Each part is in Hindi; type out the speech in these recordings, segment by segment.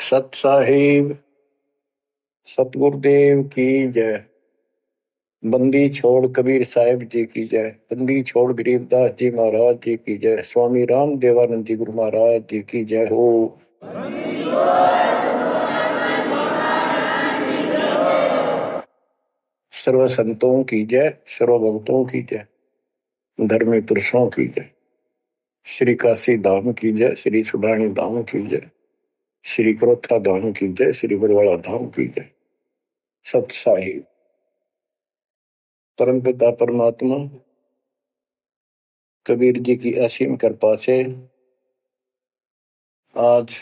सत साहिब सतगुरुदेव की जय। बंदी छोड़ कबीर साहिब जी की जय। बंदी छोड़ गरीबदास जी महाराज जी की जय। स्वामी राम देवानंद जी गुरु महाराज जी की जय हो। सर्व संतों की जय, सर्व भक्तों की जय, धर्मी पुरुषों की जय। श्री काशी धाम की जय, श्री सुडानी धाम की जय, श्री क्रोथा धाम की जय, श्री बरवाड़ा धाम की जय। सत साहिब परम पिता परमात्मा कबीर जी की असीम कृपा से आज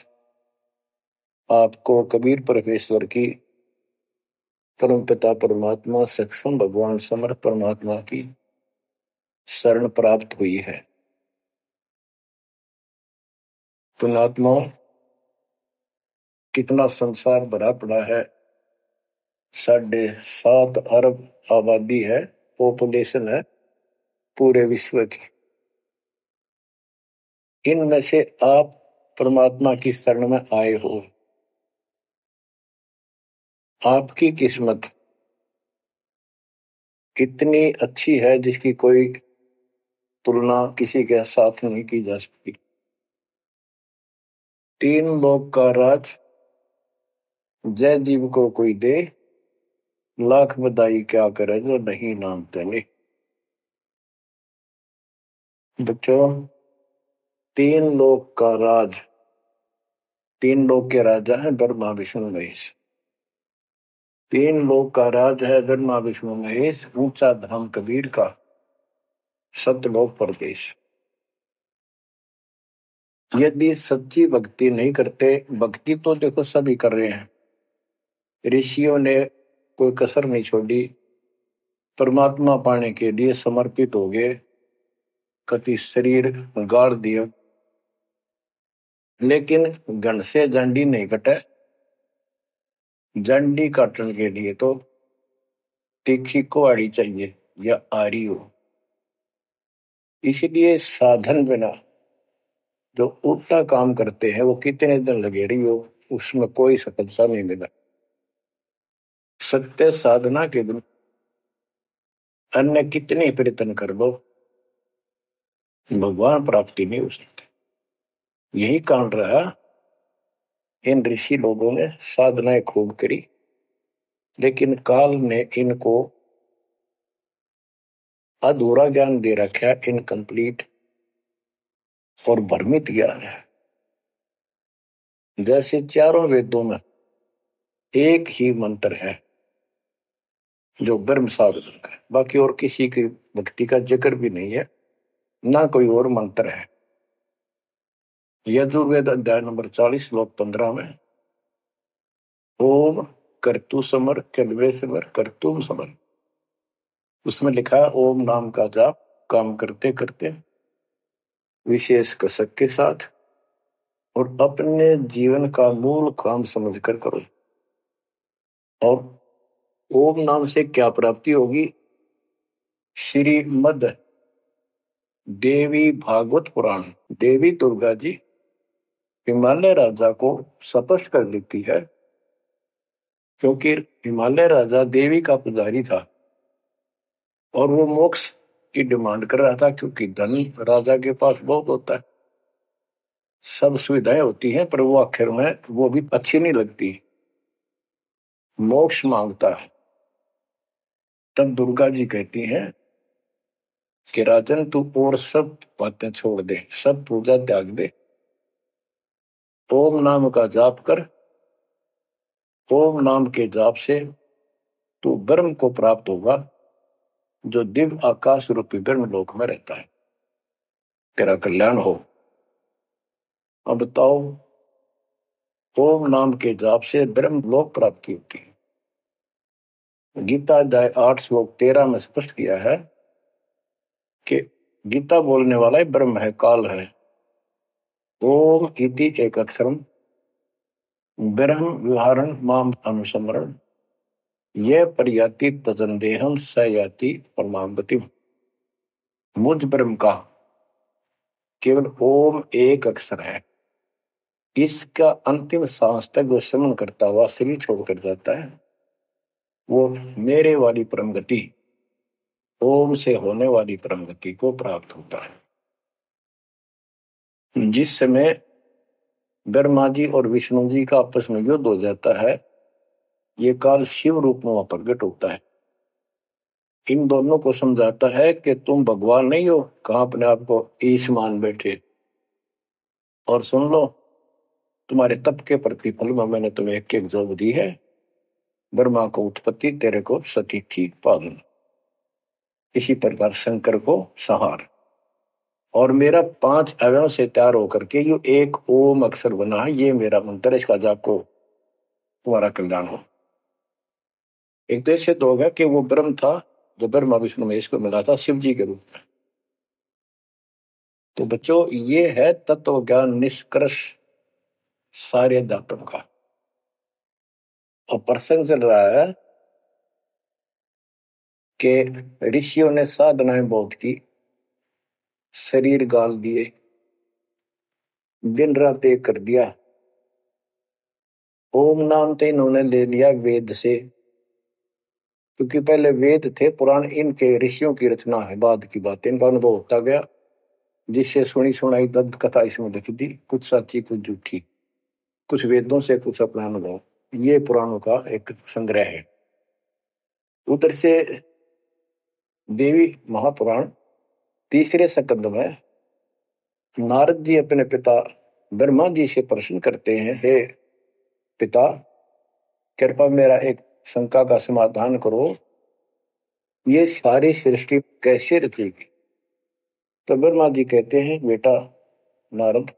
आपको कबीर परमेश्वर की परम पिता परमात्मा सक्षम भगवान समर्थ परमात्मा की शरण प्राप्त हुई है। पुण्यात्मा, कितना संसार भरा पड़ा है। 7.5 अरब आबादी है, पॉपुलेशन है पूरे विश्व की। इनमें से आप परमात्मा की शरण में आए हो। आपकी किस्मत इतनी अच्छी है जिसकी कोई तुलना किसी के साथ नहीं की जा सकती। 3 लोक का राज जय जीव को कोई दे, लाख बधाई क्या करे जो नहीं नाम तेने। बच्चों, 3 लोक का राज, 3 लोक के राजा है ब्रह्मा विष्णु महेश। 3 लोक का राज है ब्रह्मा विष्णु महेश। ऊंचा धाम कबीर का, सतलोक परदेश। यदि सच्ची भक्ति नहीं करते, भक्ति तो देखो सभी कर रहे हैं, ऋषियों ने कोई कसर नहीं छोड़ी, परमात्मा पाने के लिए समर्पित हो गए, कति शरीर गाड़ दिया, लेकिन घन से जंडी नहीं कटे। जंडी काटने के लिए तो तीखी कुहाड़ी चाहिए या आरी हो। इसलिए साधन बिना जो उल्टा काम करते हैं वो कितने दिन लगे रही हो, उसमें कोई सफलता नहीं मिला। सत्य साधना के दिन अन्य कितने प्रयत्न कर लो, भगवान प्राप्ति नहीं हो सकती। यही कारण रहा, इन ऋषि लोगों ने साधनाएं खूब करी, लेकिन काल ने इनको अधूरा ज्ञान दे रखा है, इनकम्प्लीट और भ्रमित ज्ञान है। जैसे चारों वेदों में एक ही मंत्र है जो ब्रह्म साधन का है, बाकी और किसी की भक्ति का जिक्र भी नहीं है, ना कोई और मंत्र है। यजुर्वेद अध्याय नंबर 40 श्लोक 15 में ओम कर्तु समर कल्वे समर कर्तुम समर, उसमें लिखा है ओम नाम का जाप काम करते करते विशेष कसक के साथ और अपने जीवन का मूल काम समझकर करो। और ओम नाम से क्या प्राप्ति होगी? श्रीमद देवी भागवत पुराण देवी दुर्गा जी हिमालय राजा को स्पष्ट कर देती है, क्योंकि हिमालय राजा देवी का पुजारी था और वो मोक्ष की डिमांड कर रहा था, क्योंकि धन राजा के पास बहुत होता है, सब सुविधाएं होती हैं, पर वो आखिर में वो भी अच्छी नहीं लगती, मोक्ष मांगता है। तब दुर्गा जी कहती हैं कि राजन तू और सब बातें छोड़ दे, सब पूजा त्याग दे, ओम नाम का जाप कर। ओम नाम के जाप से तू ब्रह्म को प्राप्त होगा, जो दिव्य आकाश रूपी ब्रह्म लोक में रहता है, तेरा कल्याण हो। अब बताओ, ओम नाम के जाप से ब्रह्म लोक प्राप्ति होती है। गीता अध्याय 8 श्लोक 13 में स्पष्ट किया है कि गीता बोलने वाला ही ब्रह्म है, काल है। ओम इति एक अक्षरम ब्रह्म विहारण माम अनुस्मरण ये पर्याति तजंदेहम स याति परमागति। मुझ ब्रह्म का केवल ओम एक अक्षर है, इसका अंतिम सांस तक जो श्रवण करता हुआ शरीर छोड़कर जाता है, वो मेरे वाली परम गति, ओम से होने वाली परम गति को प्राप्त होता है। जिस समय ब्रह्मा जी और विष्णु जी का आपस में युद्ध हो जाता है, ये काल शिव रूप में वहां प्रकट होता है। इन दोनों को समझाता है कि तुम भगवान नहीं हो, कहां अपने आप को ईश मान बैठे, और सुन लो, तुम्हारे तप के प्रतिफल में मैंने तुम्हें एक एक जोग दी है। ब्रह्मा को उत्पत्ति, तेरे को सती थी पालन। इसी प्रकार शंकर को संहार, और मेरा 5 अवयव से तैयार होकर के ये एक ओम अक्षर बना है। ये मेरा मंत्र है, इसका जाप को तुम्हारा कल्याण हो। एक तो ऐसे तो होगा कि वो ब्रह्म था जो ब्रह्मा विष्णु महेश को मिला था शिव जी के रूप में। तो बच्चों, ये है तत्व ज्ञान निष्कर्ष सारे अध्यात्म का। और प्रसंग चल रहा है कि ऋषियों ने साधनाएं बहुत की, शरीर गाल दिए, दिन रात एक कर दिया। ओम नाम तो इन्होंने ले लिया वेद से, क्योंकि पहले वेद थे पुराण, इनके ऋषियों की रचना है, बाद की बात, इनका अनुभव होता गया, जिससे सुनी सुनाई दंत कथा इसमें लिखी थी, कुछ सच्ची कुछ झूठी, कुछ वेदों से कुछ अपना अनुभव। ये पुराणों का एक संग्रह है। उधर से देवी महापुराण तीसरे स्कंद में नारद जी अपने पिता ब्रह्मा जी से प्रश्न करते हैं, हे पिता, कृपा मेरा एक शंका का समाधान करो, ये सारी सृष्टि कैसे रचेगी। तो ब्रह्मा जी कहते हैं, बेटा नारद,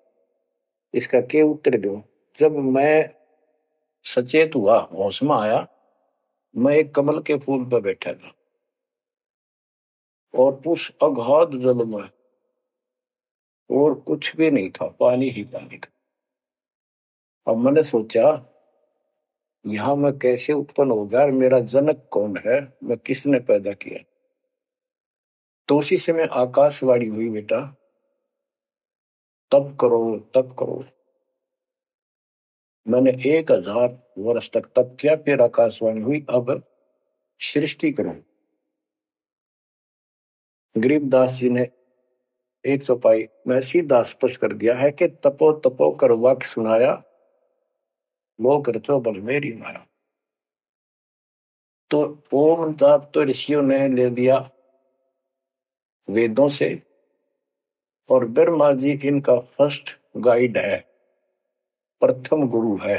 इसका क्या उत्तर दो। जब मैं सचेत हुआ, होश में आया, मैं एक कमल के फूल पर बैठा था, और उस अगाध जल में और कुछ भी नहीं था, पानी ही पानी था। अब मैंने सोचा, यहां मैं कैसे उत्पन्न हो गया, मेरा जनक कौन है, मैं किसने पैदा किया। तो उसी समय आकाशवाणी हुई, बेटा तप करो तप करो। मैंने 1000 वर्ष तक तप किया, फिर आकाशवाणी हुई, अब सृष्टि करो। गरीबदास जी ने 100 पाई में सीधा स्पष्ट कर दिया है कि तपो तपो कर वाक्य सुनाया, वो करतो बल मेरी माया। तो ओम जाप तो ऋषियों ने ले दिया वेदों से, और ब्रह्मा जी इनका फर्स्ट गाइड है, प्रथम गुरु है।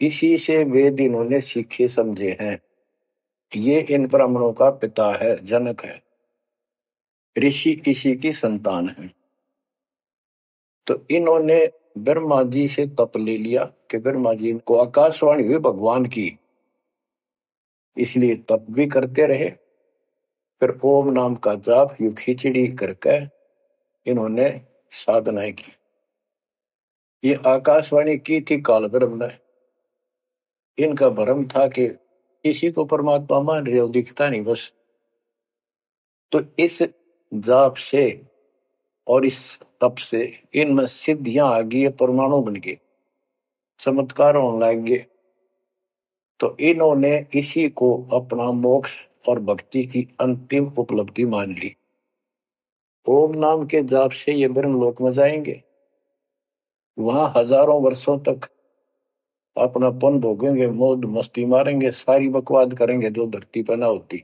इसी से वेद इन्होंने सीखे समझे हैं। ये इन ब्राह्मणों का पिता है, जनक है, ऋषि इसी की संतान है। तो इन्होंने ब्रह्मा जी से तप ले लिया कि ब्रह्मा जी को आकाशवाणी हुई भगवान की, इसलिए तप भी करते रहे। फिर ओम नाम का जाप यू खिचड़ी करके इन्होंने साधनाएं की। ये आकाशवाणी की थी काल ब्रह्म ने। इनका भ्रम था कि इसी को परमात्मा मान रहे हो, दिखता नहीं बस। तो इस जाप से और इस तप से इनमें सिद्धियां आ गई, परमाणु बन गए, चमत्कार होने लग गए। तो इन्होंने इसी को अपना मोक्ष और भक्ति की अंतिम उपलब्धि मान ली। ओम नाम के जाप से ये ब्रह्म लोक में जाएंगे, वहां हजारों वर्षों तक अपना पन भोगेंगे, मौज मस्ती मारेंगे, सारी बकवाद करेंगे जो धरती पर ना होती।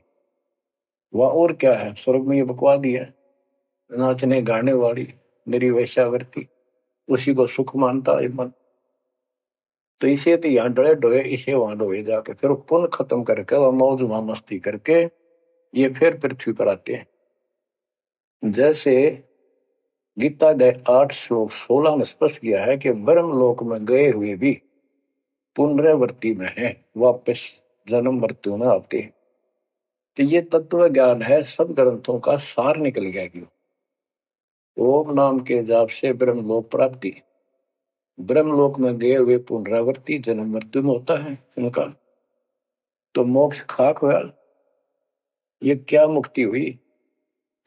वह और क्या है, स्वर्ग में ये बकवाद ही है, नाचने गाने वाली मेरी वैश्यावृत्ति, उसी को सुख मानता है मन। तो इसे तो यहाँ डोए डोए, इसे वहां डोए जाके, फिर पुण्य खत्म करके वह मौज वहां मस्ती करके ये फिर पृथ्वी पर आते हैं। जैसे गीता अध्याय 8 श्लोक 16 में स्पष्ट किया है कि ब्रह्म लोक में गए हुए भी पुनरावृत्ति में है, वापस जन्म मृत्यु में आते हैं। तो ये तत्व ज्ञान है, सब ग्रंथों का सार निकल गया। क्यों? ओम नाम के जाप से ब्रह्मलोक प्राप्ति, ब्रह्मलोक में गए हुए पुनरावृत्ति जन्म मृत्यु में होता है इनका। तो मोक्ष खाक हुआ, ये क्या मुक्ति हुई।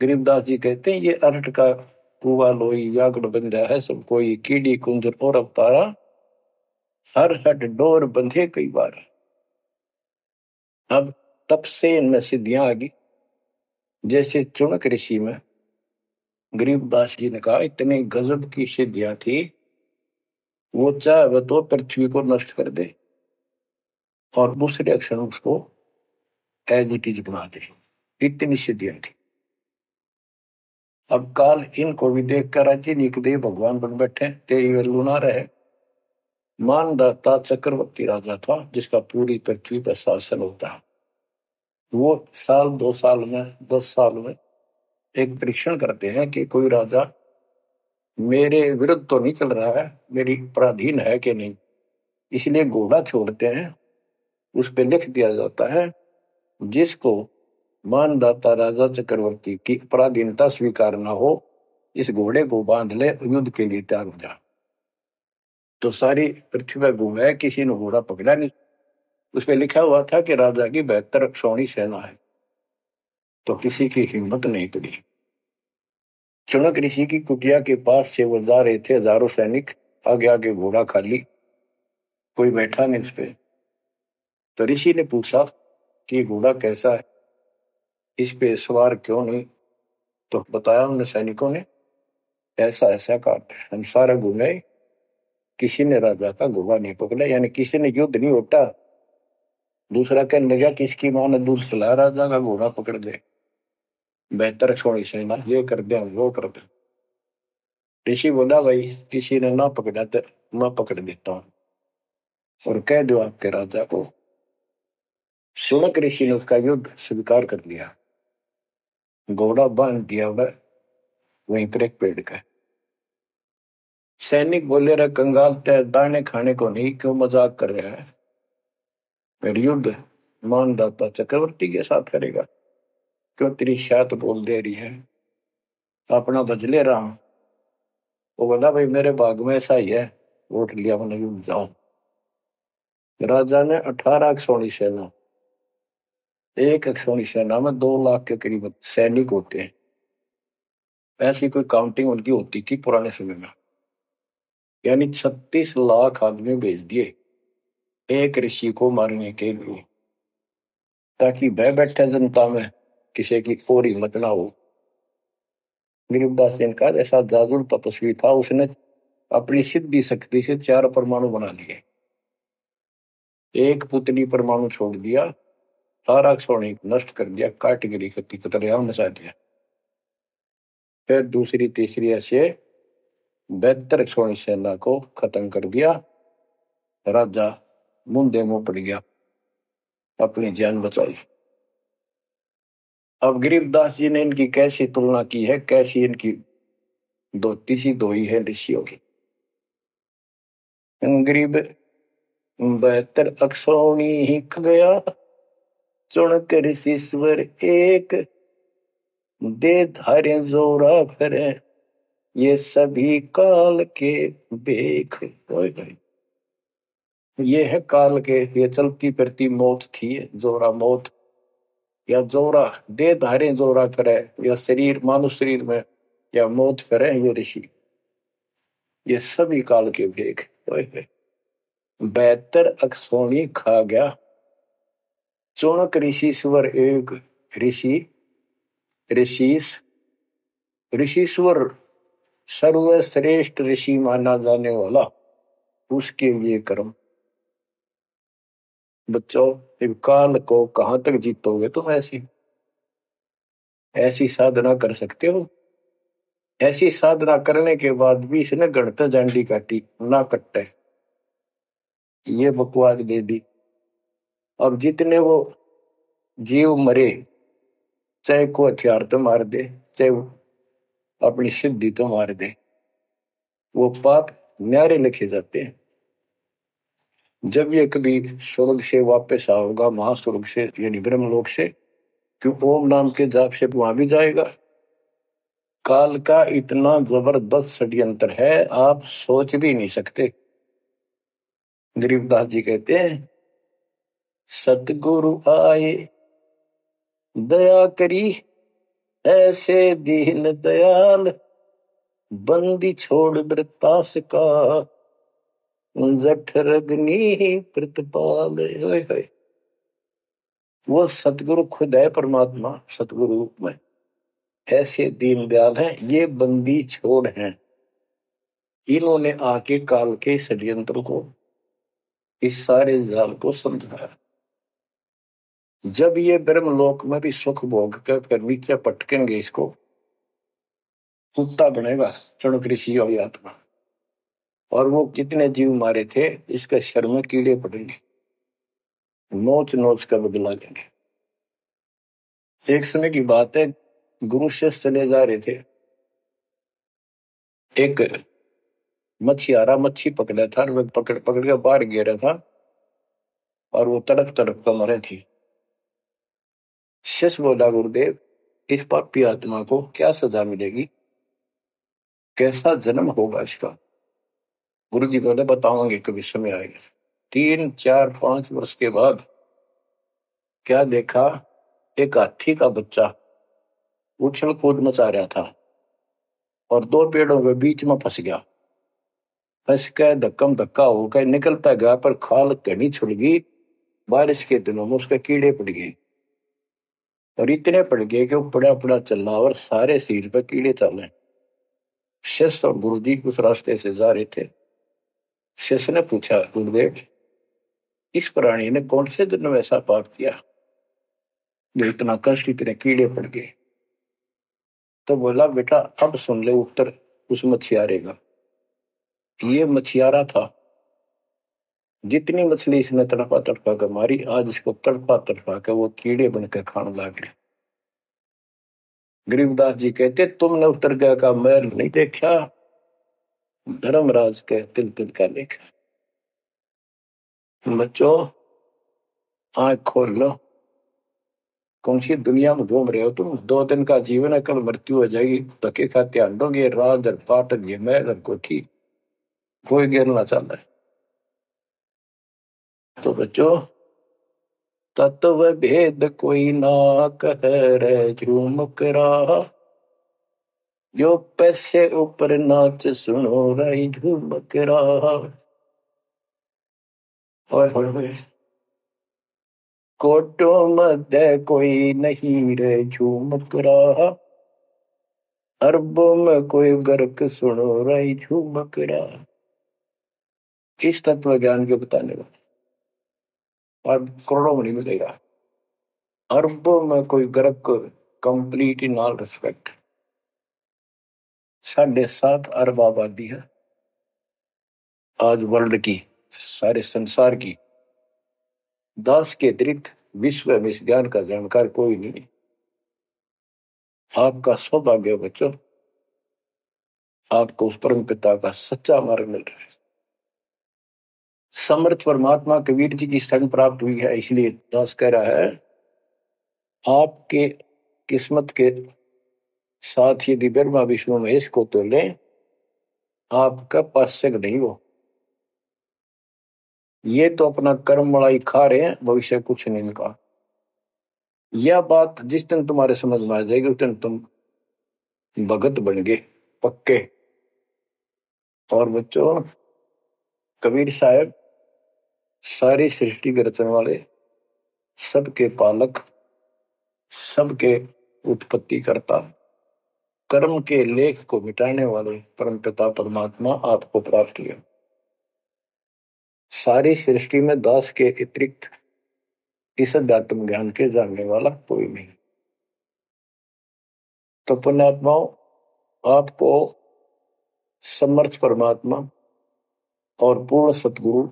गरीबदास जी कहते हैं ये अरहट का कुआ लोई यागड़ बंधा है सब कोई, कीड़ी कुंजर और अवतारा, हर हट डोर बंधे कई बार। अब तब से इनमें सिद्धियां आ गई। जैसे चुनक ऋषि में गरीबदास जी ने कहा इतनी गजब की सिद्धियां थी, वो चाहे तो पृथ्वी को नष्ट कर दे और दूसरे अक्षर उसको एज इट इज बना दे, इतनी सिद्धियां थी। अब काल इनको भी देख कर राजी निकदे भगवान बन बैठे, तेरी वैल्यू ना रहे। मानदाता चक्रवर्ती राजा था जिसका पूरी पृथ्वी पर शासन होता है। वो साल 2 साल में 10 साल में एक परीक्षण करते हैं कि कोई राजा मेरे विरुद्ध तो नहीं चल रहा है, मेरी पराधीन है कि नहीं। इसलिए घोड़ा छोड़ते हैं, उस पर लिख दिया जाता है जिसको मानदाता राजा चक्रवर्ती की पराधीनता स्वीकार न हो, इस घोड़े को बांध ले, युद्ध के लिए तैयार हो जा। तो सारी पृथ्वी पर घूमे, किसी ने घोड़ा पकड़ा नहीं। उस पर लिखा हुआ था कि राजा की 72 सौणी सेना है, तो किसी की हिम्मत नहीं पड़ी। चुनक ऋषि की कुटिया के पास से वो जा रहे थे, हजारों सैनिक, आगे आगे घोड़ा खाली, कोई बैठा नहीं उस पे। तो ऋषि ने पूछा कि घोड़ा कैसा है, इस पे सवार क्यों नहीं। तो बताया उन सैनिकों ने, ऐसा ऐसा काट हम सारे घूमे, किसी ने राजा का घोड़ा नहीं पकड़ा, यानी किसी ने युद्ध नहीं उठा। दूसरा कहने लगा किसकी मां ने दूध पिलाया राजा का घोड़ा पकड़ दे, बेहतर छोड़ी सेना, ये कर दे वो कर दे। ऋषि बोला भाई किसी ने ना पकड़ा तो मैं पकड़ देता हूं और कह दो आपके राजा को। शुनक ऋषि ने उसका युद्ध स्वीकार कर लिया, घोड़ा बांध दिया वहीं पर एक पेड़ का। सैनिक बोले रहे कंगाल तय दाने खाने को नहीं, क्यों मजाक कर रहा है, फिर युद्ध मानदाता चक्रवर्ती के साथ करेगा, क्यों तेरी शायद बोल दे रही है, अपना बजले रहा हूं। वो बोला भाई मेरे भाग में ऐसा ही है, वोट लिया मैंने युद्ध जाऊं। राजा ने 18 सोनी सेना, एक सोनी सेना में 2 लाख के करीब सैनिक होते हैं, ऐसी कोई काउंटिंग उनकी होती थी पुराने समय में। यानी 36 लाख आदमी भेज दिए एक ऋषि को मारने के लिए, ताकि वह बैठे जनता में किसी की और हिम्मत ना हो। गरीबदास जी ने कहा ऐसा जादू तपस्वी था, उसने अपनी सिद्धि शक्ति से 4 परमाणु बना लिए, एक पुतली परमाणु छोड़ दिया, सारा सोने नष्ट कर दिया, कैटेगरी की तरह मचा दिया। फिर दूसरी तीसरी ऐसे 72 सोनी सेना को खत्म कर दिया। राजा मुंदे मुंह पड़ गया, अपनी जान बचाई। अब गरीबदास जी ने इनकी कैसी तुलना की है, कैसी इनकी दोती सी दोई है ऋषियों की। गरीब 72 अक्षौणी ही ख गया, चुनक ऋषिश्वर एक, दे धारे जोरा फिरे, ये सभी काल के बेख। ये है काल के, ये चलती फिरती मौत थी, जोरा मौत, या जोरा दे धारे जोरा फिरे, या शरीर मानव शरीर में या मौत फिरे, ये ऋषि, ये सभी काल के भेख। 72 अक्षौणी खा गया, चुनक ऋषि स्वर एक, ऋषि ऋषिस ऋषिश्वर सर्वश्रेष्ठ ऋषि माना जाने वाला, उसके लिए कर्म। बच्चों काल को कहां तक जीतोगे तुम, ऐसी ऐसी साधना कर सकते हो। ऐसी साधना करने के बाद भी इसने गणत झंडी काटी ना कट्टे, ये बकवास दे दी। अब जितने वो जीव मरे, चाहे को हथियार तो मार दे, चाहे अपनी सिद्धि तो मार दे, वो पाप न्यारे लिखे जाते हैं। जब ये कभी स्वर्ग से वापस आओगा, महास्वर्ग से यानी ब्रह्मलोक से, क्यों ओम नाम के जाप से वहां भी जाएगा। काल का इतना जबरदस्त षड्यंत्र है, आप सोच भी नहीं सकते। गरीबदास जी कहते हैं सतगुरु आए दया करी, ऐसे दीन दयाल, बंदी छोड़ वृतास का, जठर अग्नि प्रतिपाल। वो सतगुरु खुद है, परमात्मा सतगुरु रूप में ऐसे दीनदयाल हैं। ये बंदी छोड़ हैं, इन्होंने आके काल के षड्यंत्र को, इस सारे जाल को समझाया। जब ये ब्रह्मलोक में भी सुख भोग कर फिर नीचे पटकेंगे, इसको कुत्ता बनेगा चणक ऋषि वाली आत्मा। और वो कितने जीव मारे थे, इसके शर में कीड़े पड़ेंगे, नोच नोच कर बदला लेंगे। एक समय की बात है, गुरु शिष्य चले जा रहे थे, एक मछियारा मच्छी पकड़ा था, वो पकड़ पकड़ के बाहर गिरा था और वो तड़प तड़प कर मरे थी। शिष्य बोला, गुरुदेव इस पापी आत्मा को क्या सजा मिलेगी, कैसा जन्म होगा इसका? गुरु जी बोले, बताओगे कभी समय आएगा। 3, 4, 5 वर्ष के बाद क्या देखा, एक हाथी का बच्चा उछल कूद मचा रहा था और 2 पेड़ों के बीच में फंस गया। फंस के धक्कम धक्का होकर निकलता गया, पर खाल घनी छुड़ गई। बारिश के दिनों में उसके कीड़े पड़ गए और इतने पड़ गए कि वो पड़ा पड़ा चल रहा और सारे शरीर पर कीड़े चल। शिष्य और गुरु जी उस रास्ते से जा रहे थे। शिष्य ने पूछा, गुरुदेव इस प्राणी ने कौन से दिन में ऐसा पाप किया जो इतना कष्ट, इतने कीड़े पड़ गए? तो बोला, बेटा अब सुन ले उत्तर उस मछियारे का। ये मछियारा था, जितनी मछली इसने तड़पा तड़पा कर मारी, आज इसको तड़पा तड़पा कर वो कीड़े बनकर खाने लग रहे। गरीबदास जी कहते, तुमने उत्तर गया का मैल नहीं देखा, धर्मराज के तिल तिल का लेखा। बच्चों आंख खोल लो, कौन सी दुनिया में घूम रहे हो तुम? 2 दिन का जीवन है, कल मृत्यु हो जाएगी। धक्के खाते आंडोगे, राज और पाट और ये महल और कोठी, कोई गिरना चाहता है। तो बच्चों तत्व भेद कोई ना कह रे झूमक रहा, जो पैसे ऊपर नाच सुनो रही झूमक रहा। और कोटो मध्य कोई नहीं रे झूमक रहा, अरबों में कोई गर्क सुनो रही झूमक रहा। किस तत्व ज्ञान के बताने वाले, और करोड़ों में नहीं मिलेगा। अरबों में कोई गर्क, कंप्लीट इन ऑल रिस्पेक्ट। 7.5 अरब आबादी है आज वर्ल्ड की, सारे संसार की। 10 के अतिरिक्त विश्व में इस ज्ञान का जानकार कोई नहीं। आपका सौभाग्य बच्चों, आपको उस परम पिता का सच्चा मार्ग मिल रहा है। समर्थ परमात्मा कबीर जी की शरण प्राप्त हुई है, इसलिए दास कह रहा है, आपके किस्मत के साथ यदि ब्रह्मा विष्णु महेश को तो ले, आपका पास्यक नहीं हो। ये तो अपना कर्म मलाई खा रहे हैं, भविष्य कुछ नहीं इनका। यह बात जिस दिन तुम्हारे समझ में आ जाएगी, उस दिन तुम भगत बन गए पक्के। और बच्चों कबीर साहब सारी सृष्टि के रचने वाले, सबके पालक, सबके उत्पत्ति करता, कर्म के लेख को मिटाने वाले परम पिता परमात्मा आपको प्राप्त हुए। सारी सृष्टि में दास के अतिरिक्त इस अध्यात्म ज्ञान के जानने वाला कोई नहीं। तो पुण्यात्माओं, आपको समर्थ परमात्मा और पूर्ण सतगुरु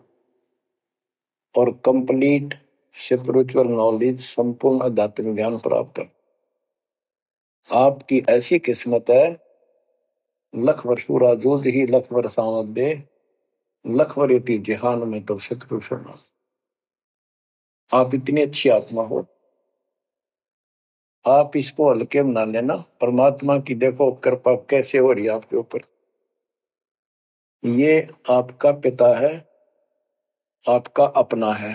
और कंप्लीट स्पिरिचुअल नॉलेज, संपूर्ण अध्यात्म ज्ञान प्राप्त है। आपकी ऐसी किस्मत है, लख वर्ष पूरा जूझ ही लख वर्ष आमद दे, लख वरेती जहान में तो सतगुरु शरणा। आप इतनी अच्छी आत्मा हो, आप इसको हल्के में ना लेना। परमात्मा की देखो कृपा कैसे हो रही है आपके ऊपर। ये आपका पिता है, आपका अपना है।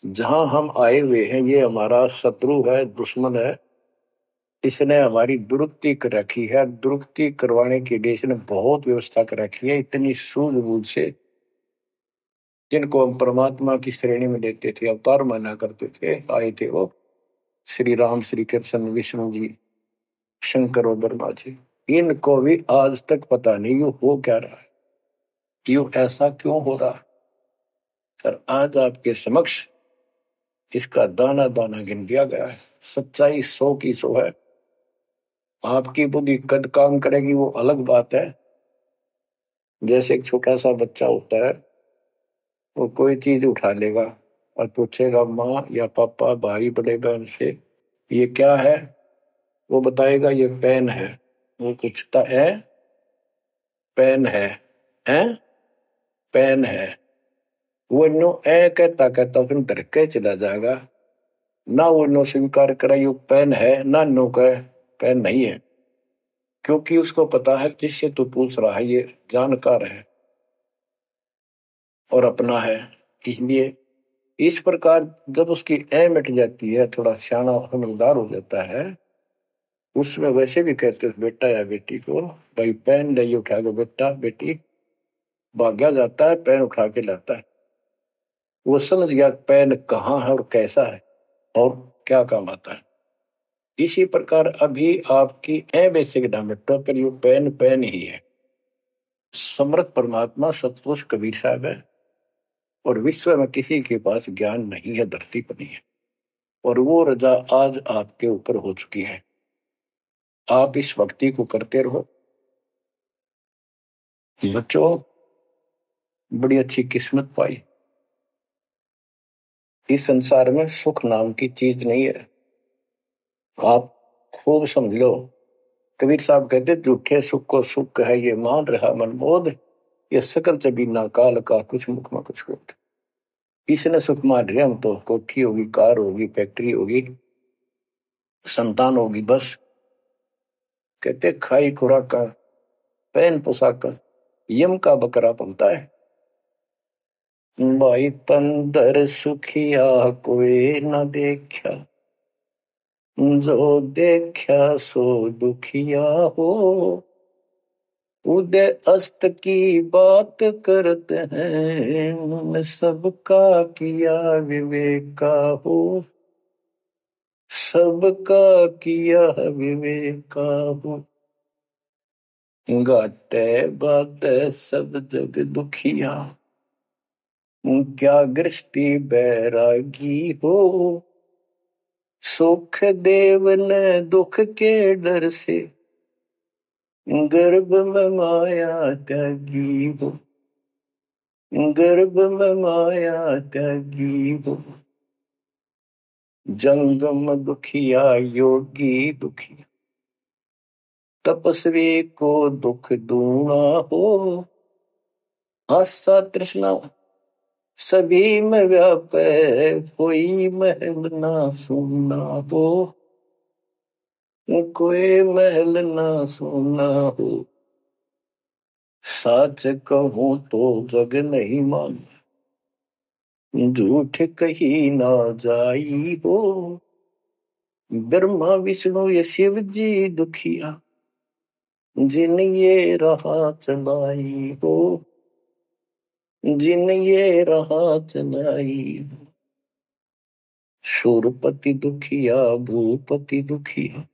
जहां हम आए हुए हैं ये हमारा शत्रु है, दुश्मन है, इसने हमारी दुरुक्ति कर रखी है। दुरुक्ति करवाने के लिए इसने बहुत व्यवस्था कर रखी है, इतनी सूझबूझ से। जिनको हम परमात्मा की श्रेणी में लेते थे, अवतार माना करते थे, आए थे वो श्री राम, श्री कृष्ण, विष्णु जी, शंकर और ब्रह्मा जी। इनको भी आज तक पता नहीं ये हो क्या रहा है, क्यों ऐसा क्यों हो रहा है। और आज आपके समक्ष इसका दाना दाना गिन दिया गया है। सच्चाई 100 की 100 है। आपकी बुद्धि कद काम करेगी वो अलग बात है। जैसे एक छोटा सा बच्चा होता है, वो कोई चीज उठा लेगा और पूछेगा माँ या पापा, भाई, बड़े बहन से ये क्या है, वो बताएगा ये पेन है। वो पूछता है पेन है, हैं पेन है। वो नो ए कहता कहता उसमें डर के चला जाएगा। ना वो नो स्वीकार करे ये पेन है, ना नो कहे पेन नहीं है, क्योंकि उसको पता है जिससे तू पूछ रहा है ये जानकार है और अपना है। इसलिए इस प्रकार जब उसकी ए मिट जाती है, थोड़ा सियाना समझदार हो जाता है, उसमें वैसे भी कहते हैं बेटा या बेटी को, भाई पेन ले उठा के, बेटा बेटी भाग्या जाता है, पेन उठा के लाता है। वो समझ गया पेन कहाँ है और कैसा है और क्या काम आता है। इसी प्रकार अभी आपकी ए बेसिक ना मिटो, पर ये पेन पेन ही है। समर्थ परमात्मा सतपुरुष कबीर साहब है और विश्व में किसी के पास ज्ञान नहीं है, धरती पर नहीं है। और वो रजा आज आपके ऊपर हो चुकी है। आप इस भक्ति को करते रहो बच्चों, बड़ी अच्छी किस्मत पाई। इस संसार में सुख नाम की चीज नहीं है, आप खूब समझ लो। कबीर साहब कहते झूठे सुख को सुख है ये मान रहा मनमोद, ये सकल जबीना काल का कुछ मुख में कुछ होता। इसने सुख मान रहे हम तो, कोठी होगी, कार होगी, फैक्ट्री होगी, संतान होगी, बस। कहते खाई खुराक का, पहन पोशाक का, यम का बकरा पलता है। भाई तंदर सुखिया कोई न देखा, जो देखा सो दुखिया हो। उदय अस्त की बात करते हैं, सबका किया विवेका हो, सबका किया विवेका हो। घाटे बाटे सब जग दुखिया, क्या गृष्टि बैरागी हो। सुख देव ने दुख के डर से, गर्भ में माया त्यागी हो, गर्भ में माया त्यागी हो। जंगम दुखिया योगी दुखिया, तपस्वी को दुख दूना हो। आशा तृष्णा सभी में व्यापे, कोई महल ना सुना हो, कोई महल ना सुना हो। सच कहूं तो जग नहीं मान, झूठ कही ना जाई हो। ब्रह्मा विष्णु ये शिव जी दुखिया, जिन ये राह चलाई हो, जिन ये राह चलाई हो। शूरपति दुखिया भूपति दुखिया,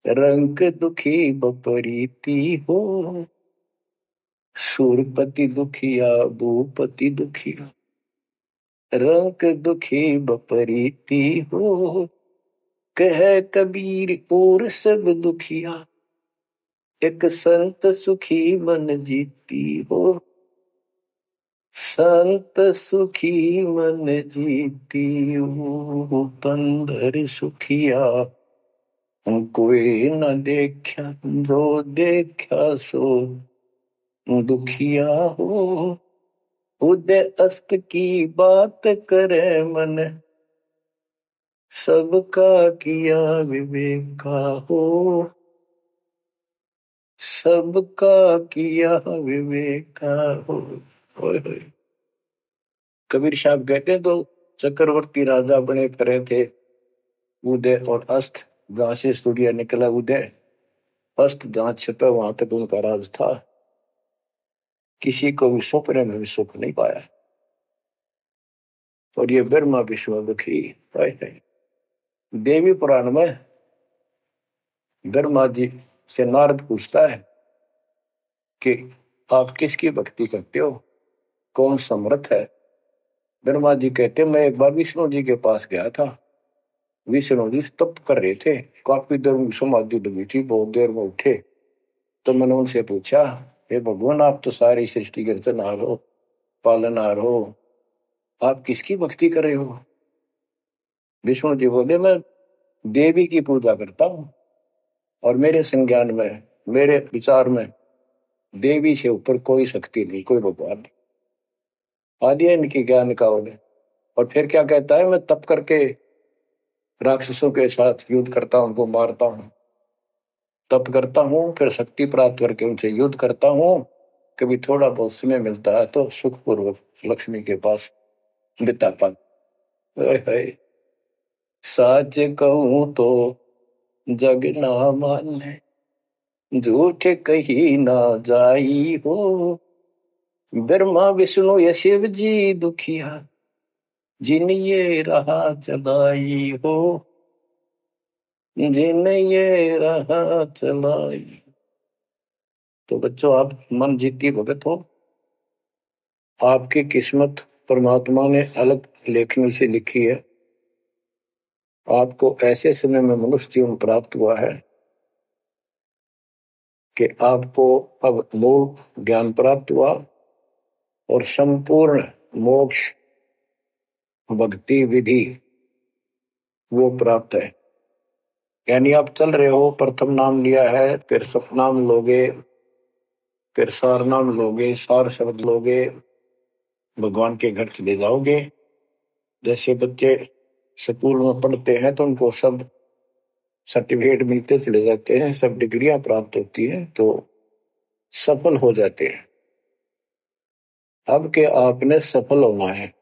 रंग दुखी बपरीति हो। शूरपति दुखिया भूपति दुखिया, रंग दुखी बपरीति हो। कह कबीर और सब दुखिया, एक संत सुखी मन जीती हो। संत सुखी मन जीती हो। तंदर सुखिया कोई न देखा, जो देखा सो दुखिया हो। उदय अस्त की बात करे मन, सबका किया विवेका हो, सबका किया विवेका हो। कबीर साहब कहते तो चक्रवर्ती राजा बने फिरे थे, उदय और अस्त। जहां से सूर्य निकला उदय अस्त जहां छिपे वहां तक उनका राज था। किसी को भी सपने में भी सुख नहीं पाया। और ये ब्रह्मा विष्णु दुखी है। देवी पुराण में ब्रह्मा जी से नारद पूछता है कि आप किसकी भक्ति करते हो, कौन समर्थ है। ब्रह्मा जी कहते मैं एक बार विष्णु जी के पास गया था। विष्णु जी तप कर रहे थे, काफी देर में समाधि लगी थी, बहुत देर में उठे। तो मैंने उनसे पूछा, हे भगवान आप तो सारी सृष्टि के रचनहार हो, पालनहार हो, आप किसकी भक्ति कर रहे हो। विष्णु जी बोले मैं देवी की पूजा करता हूं और मेरे संज्ञान में, मेरे विचार में देवी से ऊपर कोई शक्ति नहीं, कोई भगवान नहीं। आदि है इनकी ज्ञान का उन्हें। और फिर क्या कहता है, मैं तप करके राक्षसों के साथ युद्ध करता हूं, उनको मारता हूं, तप करता हूं, फिर शक्ति प्राप्त करके उनसे युद्ध करता हूं। कभी थोड़ा बहुत समय मिलता है तो सुखपूर्वक लक्ष्मी के पास बिता पाता। साच कहूं तो जग ना माने, झूठ कही ना जाई हो। ब्रह्मा विष्णु या शिव जी दुखिया, जिन ये रहा चलाई हो, जिन ये रहा चलाई। तो बच्चों आप मन जीती भगत हो। आपकी किस्मत परमात्मा ने अलग लेखनी से लिखी है। आपको ऐसे समय में मनुष्य जीवन प्राप्त हुआ है कि आपको अब मूल ज्ञान प्राप्त हुआ और संपूर्ण मोक्ष भक्ति विधि वो प्राप्त है। यानी आप चल रहे हो, प्रथम नाम लिया है, फिर सपनाम लोगे, फिर सार नाम लोगे, सार शब्द लोगे, भगवान के घर चले जाओगे। जैसे बच्चे स्कूल में पढ़ते हैं तो उनको सब सर्टिफिकेट मिलते चले जाते हैं, सब डिग्रियां प्राप्त होती हैं, तो सफल हो जाते हैं। अब के आपने सफल होना है।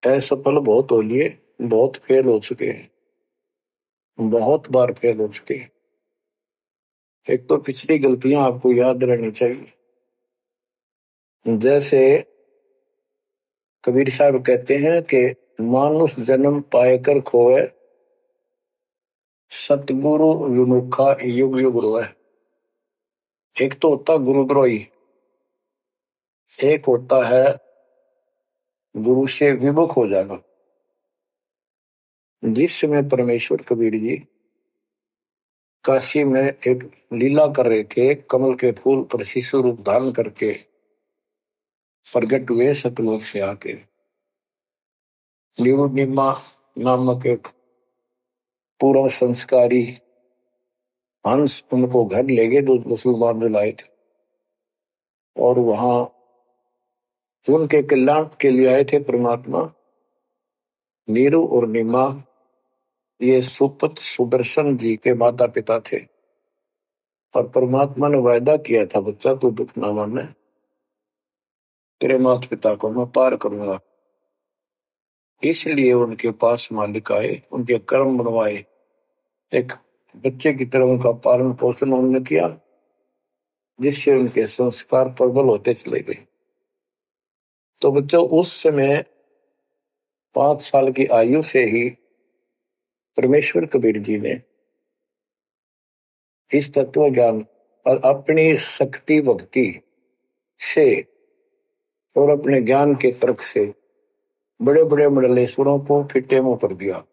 असफल बहुत हो लिए, बहुत फेल हो चुके हैं, बहुत बार फेल हो चुके हैं। एक तो पिछली गलतियां आपको याद रहनी चाहिए। जैसे कबीर साहब कहते हैं कि मानुष जन्म पाएकर खोए, सतगुरु विमुखा युग युग रोए। एक तो होता गुरुद्रोही, एक होता है गुरु से विमुख हो जाना। जिस समय परमेश्वर कबीर जी काशी में एक लीला कर रहे थे, कमल के फूल पर शिशु रूप धारण करके प्रगट हुए सतलोक से आके। निमा नामक एक पूर्व संस्कारी हंस उनको घर ले गए, जो मुसलमान में लाए थे, और वहां उनके कल्याण के लिए आए थे परमात्मा। नीरू और निमा ये सुपत सुदर्शन जी के माता पिता थे। और परमात्मा ने वायदा किया था, बच्चा तू दुख ना माने, तेरे माता पिता को मैं पार करूंगा। इसलिए उनके पास मालिक आए, उनके कर्म बनवाए, एक बच्चे की तरह उनका पालन पोषण उन्होंने किया, जिससे उनके संस्कार प्रबल होते चले गए। तो बच्चों उस समय 5 साल की आयु से ही परमेश्वर कबीर जी ने इस तत्व ज्ञान और अपनी शक्ति भक्ति से और अपने ज्ञान के तर्क से बड़े बड़े मंडलेश्वरों को फिटे मुंह कर दिया।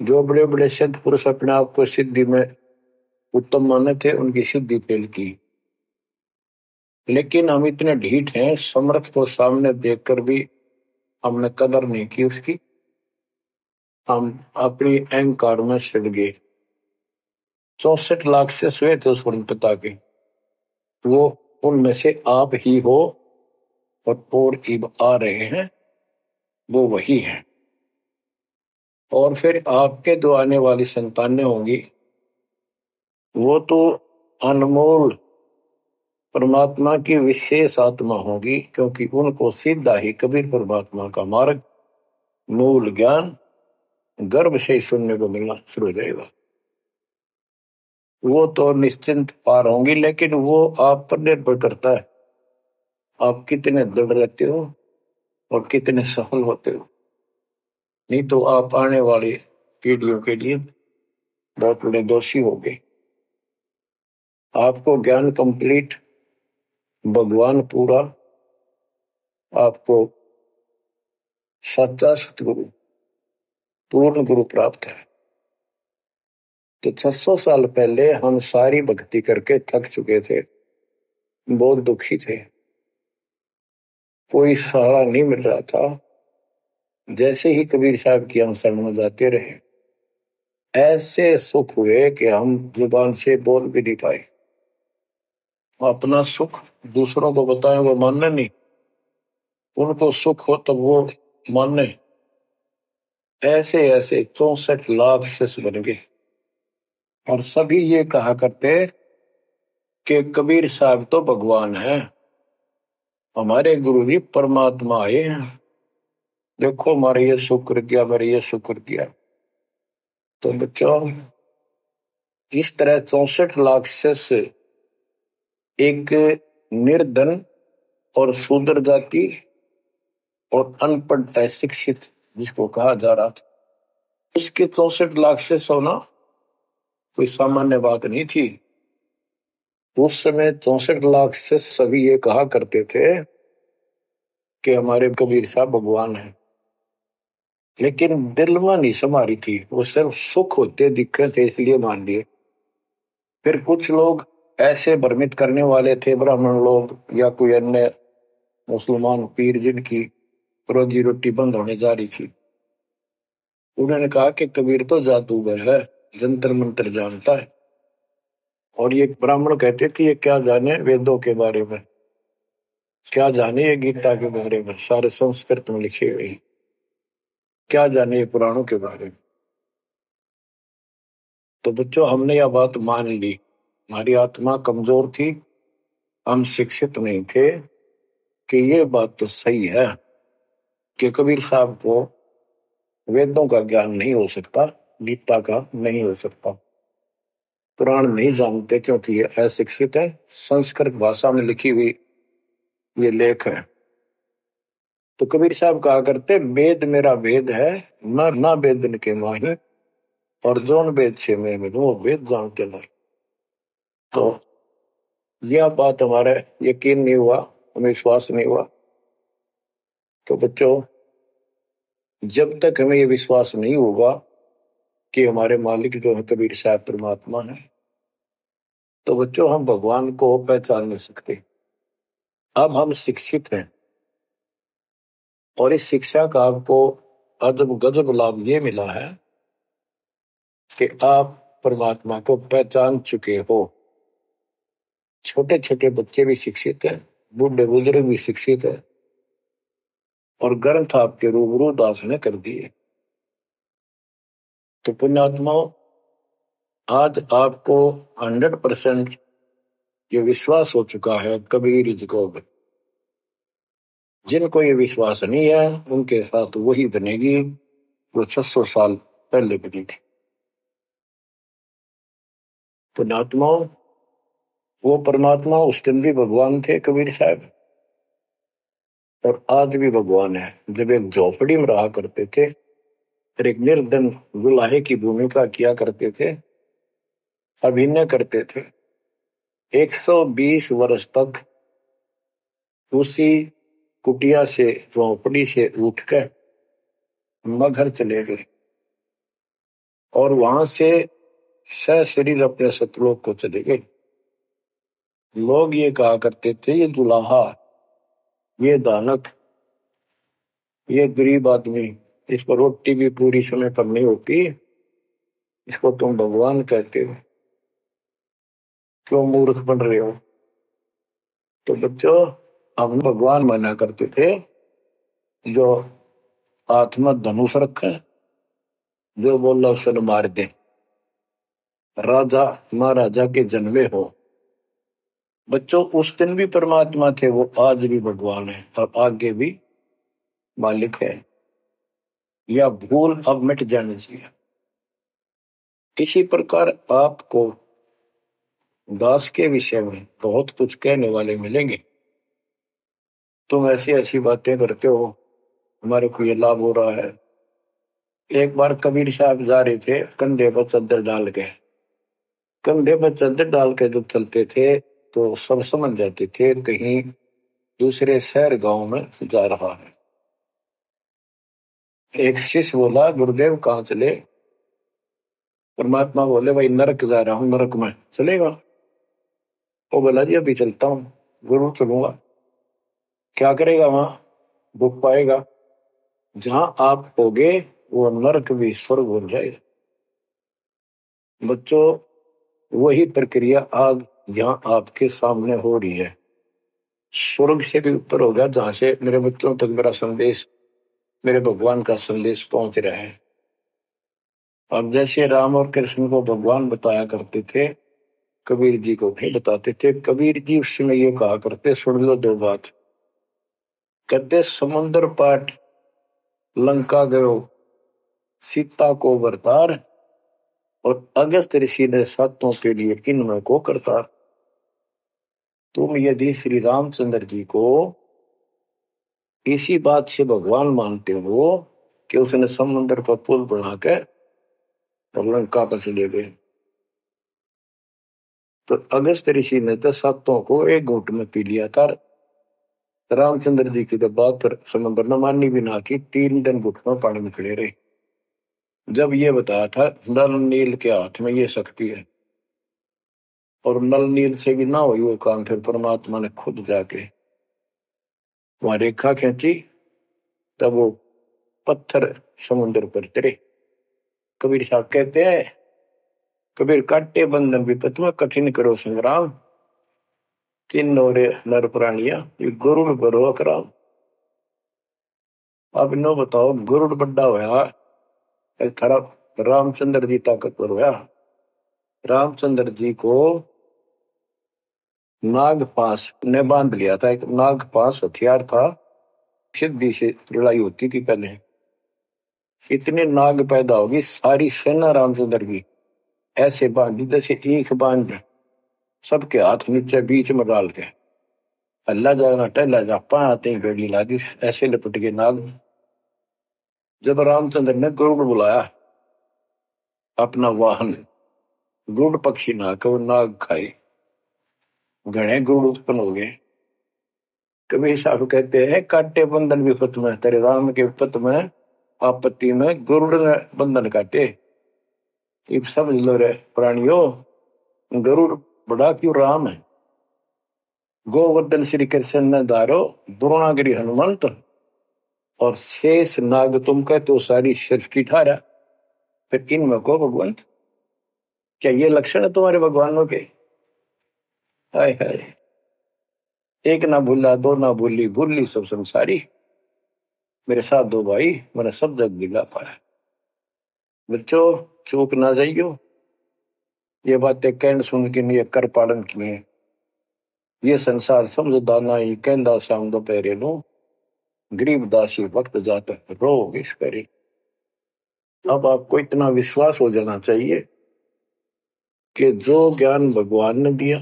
जो बड़े बड़े सिद्ध पुरुष अपने आप को सिद्धि में उत्तम माने थे, उनकी सिद्धि फेल की। लेकिन हम इतने ढीठ हैं, समर्थ को सामने देखकर भी हमने कदर नहीं की उसकी। हम अपनी अहंकार में सड़ गए। 64 लाख से स्वे थे उस पिता के, वो उनमें से आप ही हो और इब आ रहे हैं, वो वही है। और फिर आपके जो आने वाली संतानें होंगी, वो तो अनमोल परमात्मा की विशेष आत्मा होगी, क्योंकि उनको सीधा ही कबीर परमात्मा का मार्ग, मूल ज्ञान गर्भ से ही सुनने को मिलना शुरू हो जाएगा। वो तो निश्चिंत पार होंगी, लेकिन वो आप पर निर्भर करता है आप कितने दृढ़ रहते हो और कितने सफल होते हो। नहीं तो आप आने वाली पीढ़ियों के लिए बहुत बड़े दोषी हो गए। आपको ज्ञान कंप्लीट, भगवान पूरा, आपको सच्चा सतगुरु, पूर्ण गुरु प्राप्त है। तो 600 साल पहले हम सारी भक्ति करके थक चुके थे, बहुत दुखी थे, कोई सहारा नहीं मिल रहा था। जैसे ही कबीर साहब की हम शरण में जाते रहे, ऐसे सुख हुए कि हम जुबान से बोल भी नहीं पाए। अपना सुख दूसरों को बताएं वो मानने नहीं, उनको सुख हो तब वो मानने। ऐसे ऐसे 64 लाख शिष्य बन गए और सभी ये कहा करते कि कबीर साहब तो भगवान है, हमारे गुरु जी परमात्मा आए हैं, देखो हमारे ये शुक्र किया, हमारे ये शुक्र किया। तो बच्चों, इस तरह 64 लाख शिष्य एक निर्धन और शूद्र जाति और अनपढ़ अशिक्षित जिसको कहा जा रहा था, उसके 64 लाख शिष्य होना कोई सामान्य बात नहीं थी। उस समय 64 लाख शिष्य सभी ये कहा करते थे कि हमारे कबीर साहब भगवान हैं, लेकिन दिल में नहीं समारी थी, वो सिर्फ सुख होते दिखे थे इसलिए मान लिए। फिर कुछ लोग ऐसे भ्रमित करने वाले थे, ब्राह्मण लोग या कोई अन्य मुसलमान पीर जिनकी रोजी रोटी बंद होने जा रही थी, उन्होंने कहा कि कबीर तो जादूगर है, जंतर मंत्र जानता है। और ये ब्राह्मण कहते थे ये क्या जाने वेदों के बारे में, क्या जाने ये गीता के बारे में, सारे संस्कृत में लिखे हुए, क्या जाने ये पुराणों के बारे में। तो बच्चों, हमने यह बात मान ली, हमारी आत्मा कमजोर थी, हम शिक्षित नहीं थे कि ये बात तो सही है कि कबीर साहब को वेदों का ज्ञान नहीं हो सकता, गीता का नहीं हो सकता, पुराण नहीं जानते क्योंकि ये अशिक्षित है, संस्कृत भाषा में लिखी हुई ये लेख है। तो कबीर साहब कहा करते वेद मेरा वेद है, ना वेदन के माही, और जोन वेद से मैं मिलूं वो वेद जानते नहीं। तो यह बात हमारा यकीन नहीं हुआ, हमें विश्वास नहीं हुआ। तो बच्चों, जब तक हमें ये विश्वास नहीं होगा कि हमारे मालिक जो है कबीर साहब परमात्मा है, तो बच्चों हम भगवान को पहचान नहीं सकते। अब हम शिक्षित हैं और इस शिक्षा का आपको अजब गजब लाभ ये मिला है कि आप परमात्मा को पहचान चुके हो। छोटे छोटे बच्चे भी शिक्षित हैं, बूढ़े बुजुर्ग भी शिक्षित है, और ग्रंथ आपके रूबरू दास ने कर दिए। तो पुण्यात्माओं, आज आपको 100% ये विश्वास हो चुका है कबीर जी को। जिनको ये विश्वास नहीं है उनके साथ वही बनेगी जो 600 साल पहले बनी थी। पुण्यात्माओं, वो परमात्मा उस दिन भी भगवान थे कबीर साहब, और आज भी भगवान है। जब एक झोपड़ी में रहा करते थे और एक निर्धन दुल्हे की भूमिका किया करते थे, अभिनय करते थे, 120 वर्ष तक उसी कुटिया से, झोपड़ी से उठकर मगहर चले गए और वहां से सशरीर अपने सतलोक को चले गए। लोग ये कहा करते थे ये दुल्हा, ये दानक, ये गरीब आदमी, इस पर रोटी भी पूरी समय पर नहीं होती, इसको तुम भगवान कहते हो, क्यों मूर्ख बन रहे हो। तो बच्चों, हम भगवान माना करते थे जो हाथ में धनुष रखे, जो बोला उसे मार दे, राजा महाराजा के जन्मे हो। बच्चों, उस दिन भी परमात्मा थे, वो आज भी भगवान है और आगे भी मालिक है। या भूल अब मिट जानी चाहिए। इसी प्रकार आपको दास के विषय में बहुत कुछ कहने वाले मिलेंगे। तुम ऐसी ऐसी बातें करते हो, हमारे को ये लाभ हो रहा है। एक बार कबीर साहब जा रहे थे, कंधे पर चादर डाल के, कंधे पर चादर डाल के जब चलते थे तो सब समझ जाते थे कहीं दूसरे शहर गांव में जा रहा है। एक शिष्य बोला, गुरुदेव कहाँ चले? परमात्मा बोले, भाई नरक जा रहा हूं, नरक में चलेगा? वो बोला, जी अभी चलता हूँ, जरूर चलूंगा। क्या करेगा वहां? भूख पाएगा। जहां आप होगे वो नरक भी स्वर्ग बन जाएगा। बच्चों, वही प्रक्रिया आज यहाँ आपके सामने हो रही है। स्वर्ग से भी ऊपर होगा, जहां से मेरे बच्चों तक मेरा संदेश, मेरे भगवान का संदेश पहुंच रहा है। अब जैसे राम और कृष्ण को भगवान बताया करते थे, कबीर जी को नहीं बताते थे। कबीर जी उस समय ये कहा करते, सुन लो दो बात। कहते, समुद्र पाट लंका गयो, सीता को बरतार, और अगस्त ऋषि ने सातों के लिए इनमें को करतार। तुम यदि श्री रामचंद्र जी को इसी बात से भगवान मानते हो कि उसने समुद्र पर पुल बना के और लंका पर चले गए, तो अगस्त ऋषि ने तो सातों को एक घूंट में पी लिया था। रामचंद्र जी की तो बात समुद्र ने माननी भी ना की, 3 दिन घुटनों पानी में खड़े रहे। जब ये बताया था नल नील के हाथ में ये शक्ति है, और नल नील से भी ना हुई वो काम, फिर परमात्मा ने खुद जाके वहां रेखा खींची, तब वो पत्थर समुद्र पर तरे। कबीर साहब कहते हैं, कबीर काटे बंधन विपत में कठिन करो संग्राम, तीन नौरे नर प्राणिया ये गरुड़ बरो अकराम। अब नो बताओ, गरुड़ बड्डा होया थारा रामचंद्र जी ताकतवर होया। रामचंद्र जी को नागपाश ने बांध लिया था। एक नागपाश हथियार था, सिद्धि से लड़ाई होती थी पहले। इतने नाग पैदा होगी, सारी सेना रामचंद्र की ऐसे बांधी जैसे एक बांध, सबके हाथ नीचे बीच में डाल के अल्लाह जाना टहला जा पाते ही गड़ी लादी, ऐसे लपट के नाग। जब रामचंद्र ने गरुड़ बुलाया अपना वाहन, गरुड़ पक्षी ना को नाग खाए, घने गरुड़ उत्पन्न हो गए। कबीर साहब कहते हैं, काटे बंधन विपत में, तेरे राम के विपत में आपत्ति में गरुड़ ने बंधन काटे। इब समझ लो रे प्राणियों, गरुड़ बड़ा क्यों राम है। गोवर्धन श्री कृष्ण ने धारो, द्रोणागिरी हनुमंत, और शेष नाग तुम कहते हो सारी सृष्टि थारा। फिर इनमें को भगवंत, क्या ये लक्षण है तुम्हारे भगवानों के? हाय हाय, एक ना भूला दो ना भूली, भूली सब संसारी, मेरे साथ दो भाई मैंने सब जग दिला पाया। बच्चों, चूक ना जाइयो, ये बातें कहन सुन के नहीं कर पालन किए। ये संसार समझदा नहीं, कहंदा शाम दोपहरे नो, गरीब दासी वक्त जाता रोग इस परे। अब आपको इतना विश्वास हो जाना चाहिए कि जो ज्ञान भगवान ने दिया,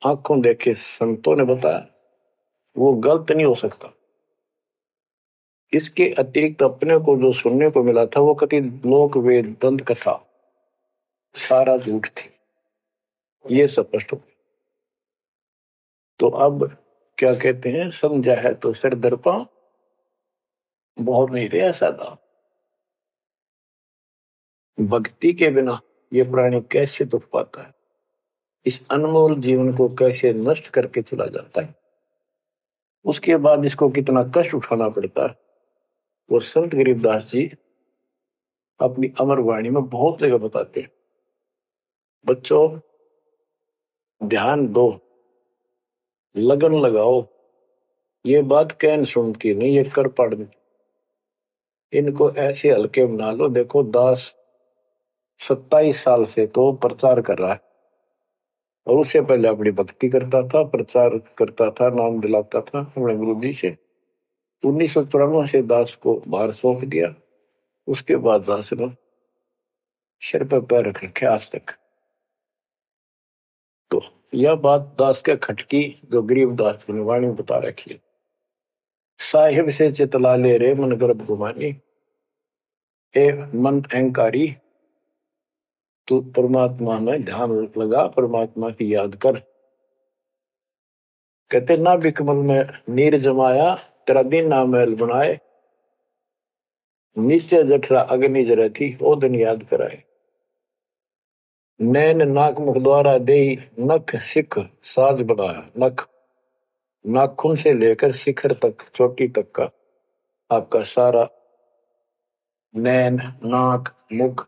आंखों देखे संतों ने बताया, वो गलत नहीं हो सकता। इसके अतिरिक्त अपने को जो सुनने को मिला था वो कति लोक वेद दंत कथा सारा झूठ थी, ये स्पष्ट हो। तो अब क्या कहते हैं, समझा है तो सिर दर्पा, बहुत नहीं रहा सादा। भक्ति के बिना ये प्राणी कैसे दुख पाता है, इस अनमोल जीवन को कैसे नष्ट करके चला जाता है, उसके बाद इसको कितना कष्ट उठाना पड़ता है। वो संत गरीबदास जी अपनी अमर वाणी में बहुत जगह बताते हैं। बच्चों, ध्यान दो, लगन लगाओ, ये बात कहन सुन की नहीं, ये कर पढ़। इनको ऐसे हल्के बना लो। देखो, दास 27 साल से तो प्रचार कर रहा है, और उससे पहले अपनी भक्ति करता था, प्रचार करता था, नाम दिलाता था अपने गुरु जी से। 1994 से दास को बाहर सौंप दिया। उसके बाद दास ने सिर पर पैर रख रखे आज तक। तो यह बात दास के खटकी जो गरीब दास की वाणी बता रखी है। साहिब से चितला ले रे मन गर्भ गुमानी, ए मन अहंकारी तू परमात्मा में ध्यान लगा, परमात्मा की याद कर। कहते ना बिकमल में नीर जमाया, तेरा दिन ना महल बनाए, नीचे जठरा अग्नि जरे थी ओ दिन याद कराए। नैन नाक मुख द्वारा दे नख सिख साज बनाया। नख नाखून से लेकर शिखर तक, चोटी तक का आपका सारा नैन नाक मुख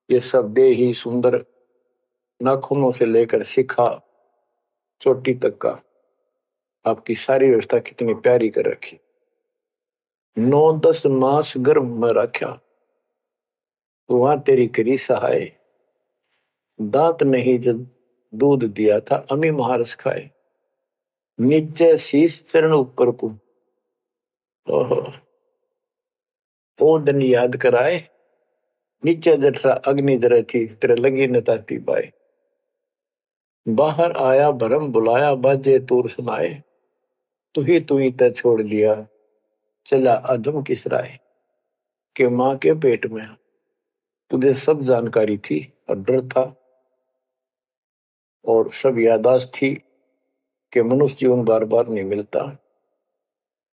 ये सब दे ही सुंदर, नाखूनों से लेकर शिखा चोटी तक का आपकी सारी व्यवस्था कितनी प्यारी कर रखी। 9-10 मास गर्भ में रखा, वहां तेरी करी सहाय, दांत नहीं जब दूध दिया था अमी महारस खाए। नीचे शीश चरण ऊपर को, ओहो ओ दिन याद कराए, नीचे जठरा अग्नि जरे थी तेरे लगी न ताती बाए। बाहर आया भरम बुलाया बाजे तूर सुनाए, तू ही तय छोड़ दिया चला अधम किस राय। के माँ के पेट में तुझे सब जानकारी थी और डर था और सब यादाश्त थी कि मनुष्य जीवन बार बार नहीं मिलता,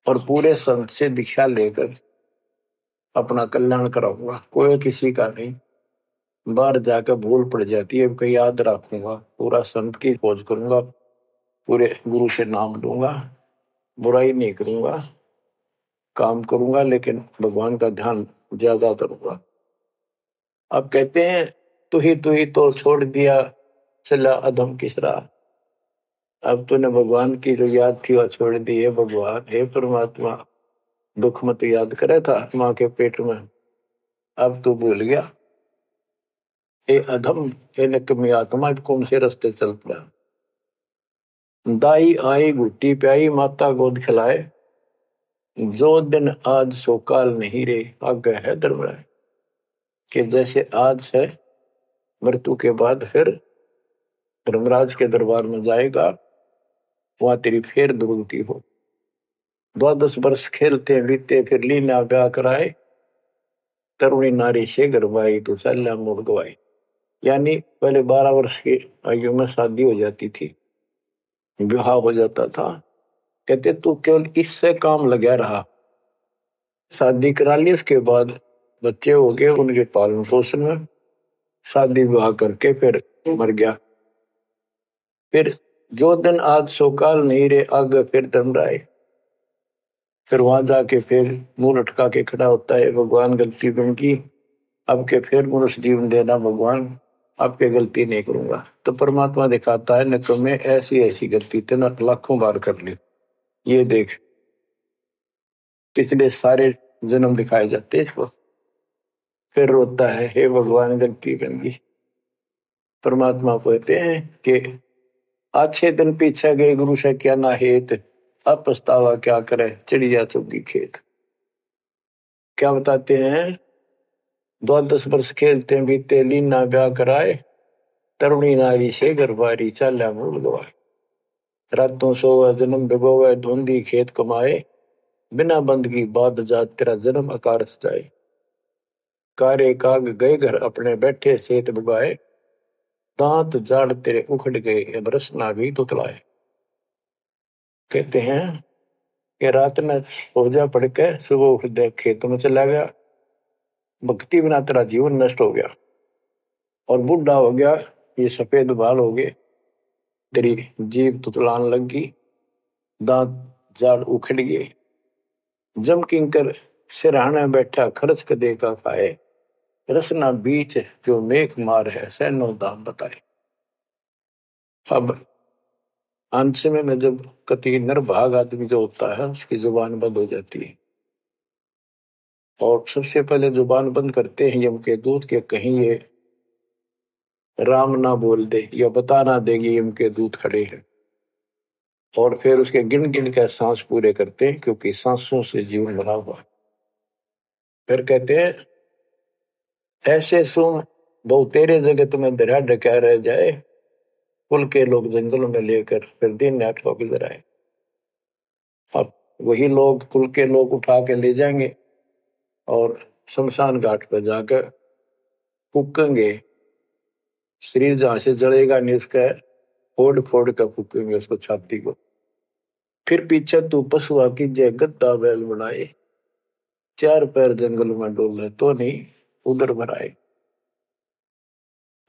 और पूरे संत से दीक्षा लेकर अपना कल्याण कराऊंगा, कोई किसी का नहीं। बाहर जाकर भूल पड़ जाती है, कहीं याद रखूंगा, पूरा संत की खोज करूंगा, पूरे गुरु से नाम लूंगा, बुराई नहीं करूंगा, काम करूंगा लेकिन भगवान का ध्यान ज्यादा करूंगा। अब कहते हैं तू ही तो छोड़ दिया चला अधम किस राह। अब तूने भगवान की जो याद थी वह छोड़ दी है। भगवान हे परमात्मा, दुख मत याद करे था माँ के पेट में, अब तू भूल गया। ए अधम हे निकमी आत्मा, कौन से रास्ते चल पड़ा। दाई आई घुट्टी प्याई माता गोद खिलाए, जो दिन आज सो काल नहीं रे आगे है धर्मराय। कि जैसे आज है मृत्यु के बाद फिर धर्मराज के दरबार में जाएगा, वहां तेरी फेर दुर्गति हो। 12 वर्ष खेलते बीते फिर लीना ब्याह कराए, तरुणी नारी से गरबाई तो सल्ला मोड़ गवाई। यानी पहले 12 वर्ष की आयु में शादी हो जाती थी, विवाह हो जाता था। कहते तू केवल इससे काम लगा रहा, शादी करा ली, उसके बाद बच्चे हो गए, उनके पालन पोषण में शादी विवाह करके फिर मर गया। फिर जो दिन आज सोकाल नहीं रे आगे फिर धर्मराय। फिर वहां जाके फिर मुंह लटका के खड़ा होता है, भगवान गलती उनकी, अब के फिर मनुष्य जीवन देना भगवान, आपके गलती नहीं करूंगा। तो परमात्मा दिखाता है न तुम्हें ऐसी ऐसी गलती तेना लाखों बार कर ली, ये देख पिछले सारे जन्म दिखाए जाते इसको। फिर रोता है हे भगवान गलती बन गई। परमात्मा कहते हैं कि अच्छे दिन पीछे गए गुरु से क्या ना हेत, अब पछतावा क्या करे चिड़िया चुगी खेत। क्या बताते हैं 12 वर्ष खेलते बीते लीना ब्याह कराए, तरुणी नारी से गरबारी चाल्या मूल गवाए। रातों सोवे जन्म भिगोवे धुंधी खेत कमाए, बिना बंदगी बाद जात तेरा जन्म अकारस जाए। कारे काग गए घर अपने बैठे सेत बुगाए, दांत जाड़ तेरे उखड़ गए बरस ना गई तुतलाए। कहते हैं कि रात में सोजा पड़ के सुबह उठ दे खेत में चला गया, भक्ति बिना तेरा जीवन नष्ट हो गया और बूढ़ा हो गया, ये सफेद बाल हो गए, तेरी जीभ तुतलान लग गई, दांत जाड़ उखड़ गए। जम किंकर सिरहाने बैठा खर्च कदे का खाए, रसना बीच जो मेघ मार है सैनो दाम बताए। अब अंत में जब कति निर्भाग आदमी जो होता है उसकी जुबान बंद हो जाती है, और सबसे पहले जुबान बंद करते हैं यम के दूत के कहीं ये राम ना बोल दे या बता ना देगी यम के दूत खड़े हैं। और फिर उसके गिन गिन के सांस पूरे करते हैं, क्योंकि सांसों से जीवन बना हुआ। फिर कहते हैं ऐसे सुन बहु तेरे जगत में दरिया ढका रह जाए, कुल के लोग जंगलों में लेकर फिर दिन रात को गुजर आए। अब वही लोग कुल के लोग उठा के ले जाएंगे और शमशान घाट पर जाकर फूकेंगे। शरीर जहां से जलेगा नहीं उसका फोड़ फोड़ कर फूकेंगे उसको, छाती को। फिर पीछे तू पशुआ की जय गद्दा बैल बनाए, चार पैर जंगल में डोले तो नहीं उधर भराए।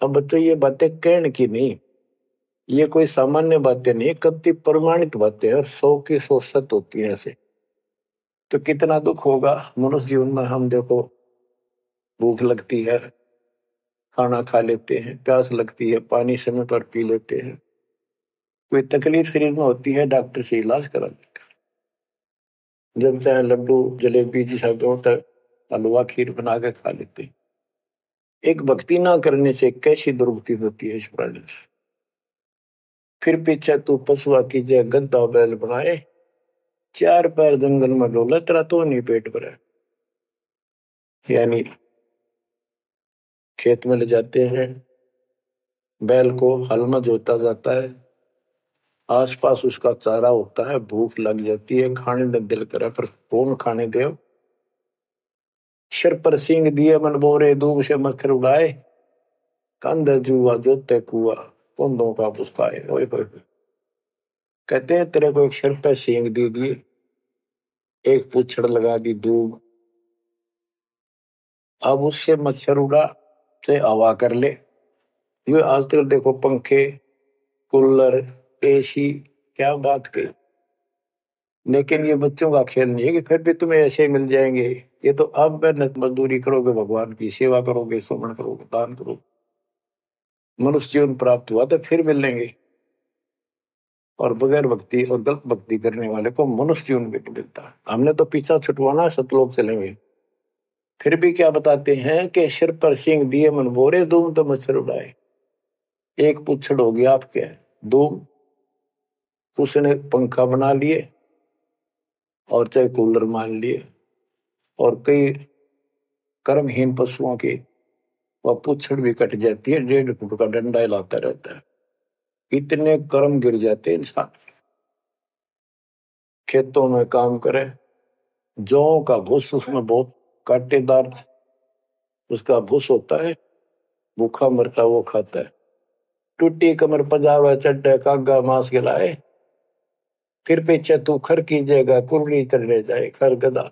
अब बच्चों ये बातें कहने की नहीं, ये कोई सामान्य बातें नहीं, कति प्रमाणित बातें हैं, 100 की 100 सत्य होती है ऐसे। तो कितना दुख होगा मनुष्य जीवन में। हम देखो भूख लगती है खाना खा लेते हैं, प्यास लगती है पानी समय पर पी लेते हैं, कोई तकलीफ शरीर में होती है डॉक्टर से इलाज करा लेते हैं, जब चाहे लड्डू जलेबी जी सब होता है हलवा खीर बना के खा लेते हैं। एक भक्ति ना करने से कैसी दुर्गति होती है इस प्राणी से। फिर पीछे तू पशुआ की जय गद्दा बैल बनाए, चार पैर जंगल में डोले तेरा तो नहीं पेट भरा। यानी खेत में ले जाते हैं, बैल को हल में जोता जाता है, आसपास उसका चारा होता है, भूख लग जाती है, खाने में दिल करे पर कौन खाने दे। सिर पर सींग दिए मन बोरे, दूब से मच्छर उड़ाए, कंध जुआ जोते कुआ, कुंदों का पुस्ताए। ओए होए होए। कहते हैं तेरे को एक सिर पर सींग दे दिए, एक पूछड़ लगा दी दूब, अब उससे मच्छर उड़ा से हवा कर ले। ये आजकल देखो पंखे कूलर एसी, क्या बात कही। लेकिन ये बच्चों का खेल नहीं है कि फिर भी तुम्हें ऐसे मिल जाएंगे। ये तो अब मेहनत मजदूरी करोगे, भगवान की सेवा करोगे, सुमन करोगे, दान करोगे, मनुष्य जीवन प्राप्त हुआ तो फिर मिलेंगे। और बगैर भक्ति और गलत भक्ति करने वाले को मनुष्य जीवन भी मिलता है। हमने तो पीछा छुटवाना, सतलोक चलेंगे। फिर भी क्या बताते हैं कि सिर पर सिंह दिए मन बोरे, दूम तो मच्छर उड़ाए। एक पुच्छड़ हो गया आपके दूम, उसने पंखा बना लिए और चाहे कूलर मान लिए, और कई कर्महीन पशुओं की वह पुच्छड़ भी कट जाती है, 1.5 फुट का डंडा हिलाता रहता है। इतने कर्म गिर जाते इंसान। खेतों में काम करे, जौ का भूस उसमें बहुत कांटेदार उसका भूस होता है, भूखा मरता वो खाता है। टूटी कमर पजावा चड्डे कागा मांस गिलाए, फिर पीछे तू खर कीजिएगा कुर्री चढ़ने जाए। खर गधा,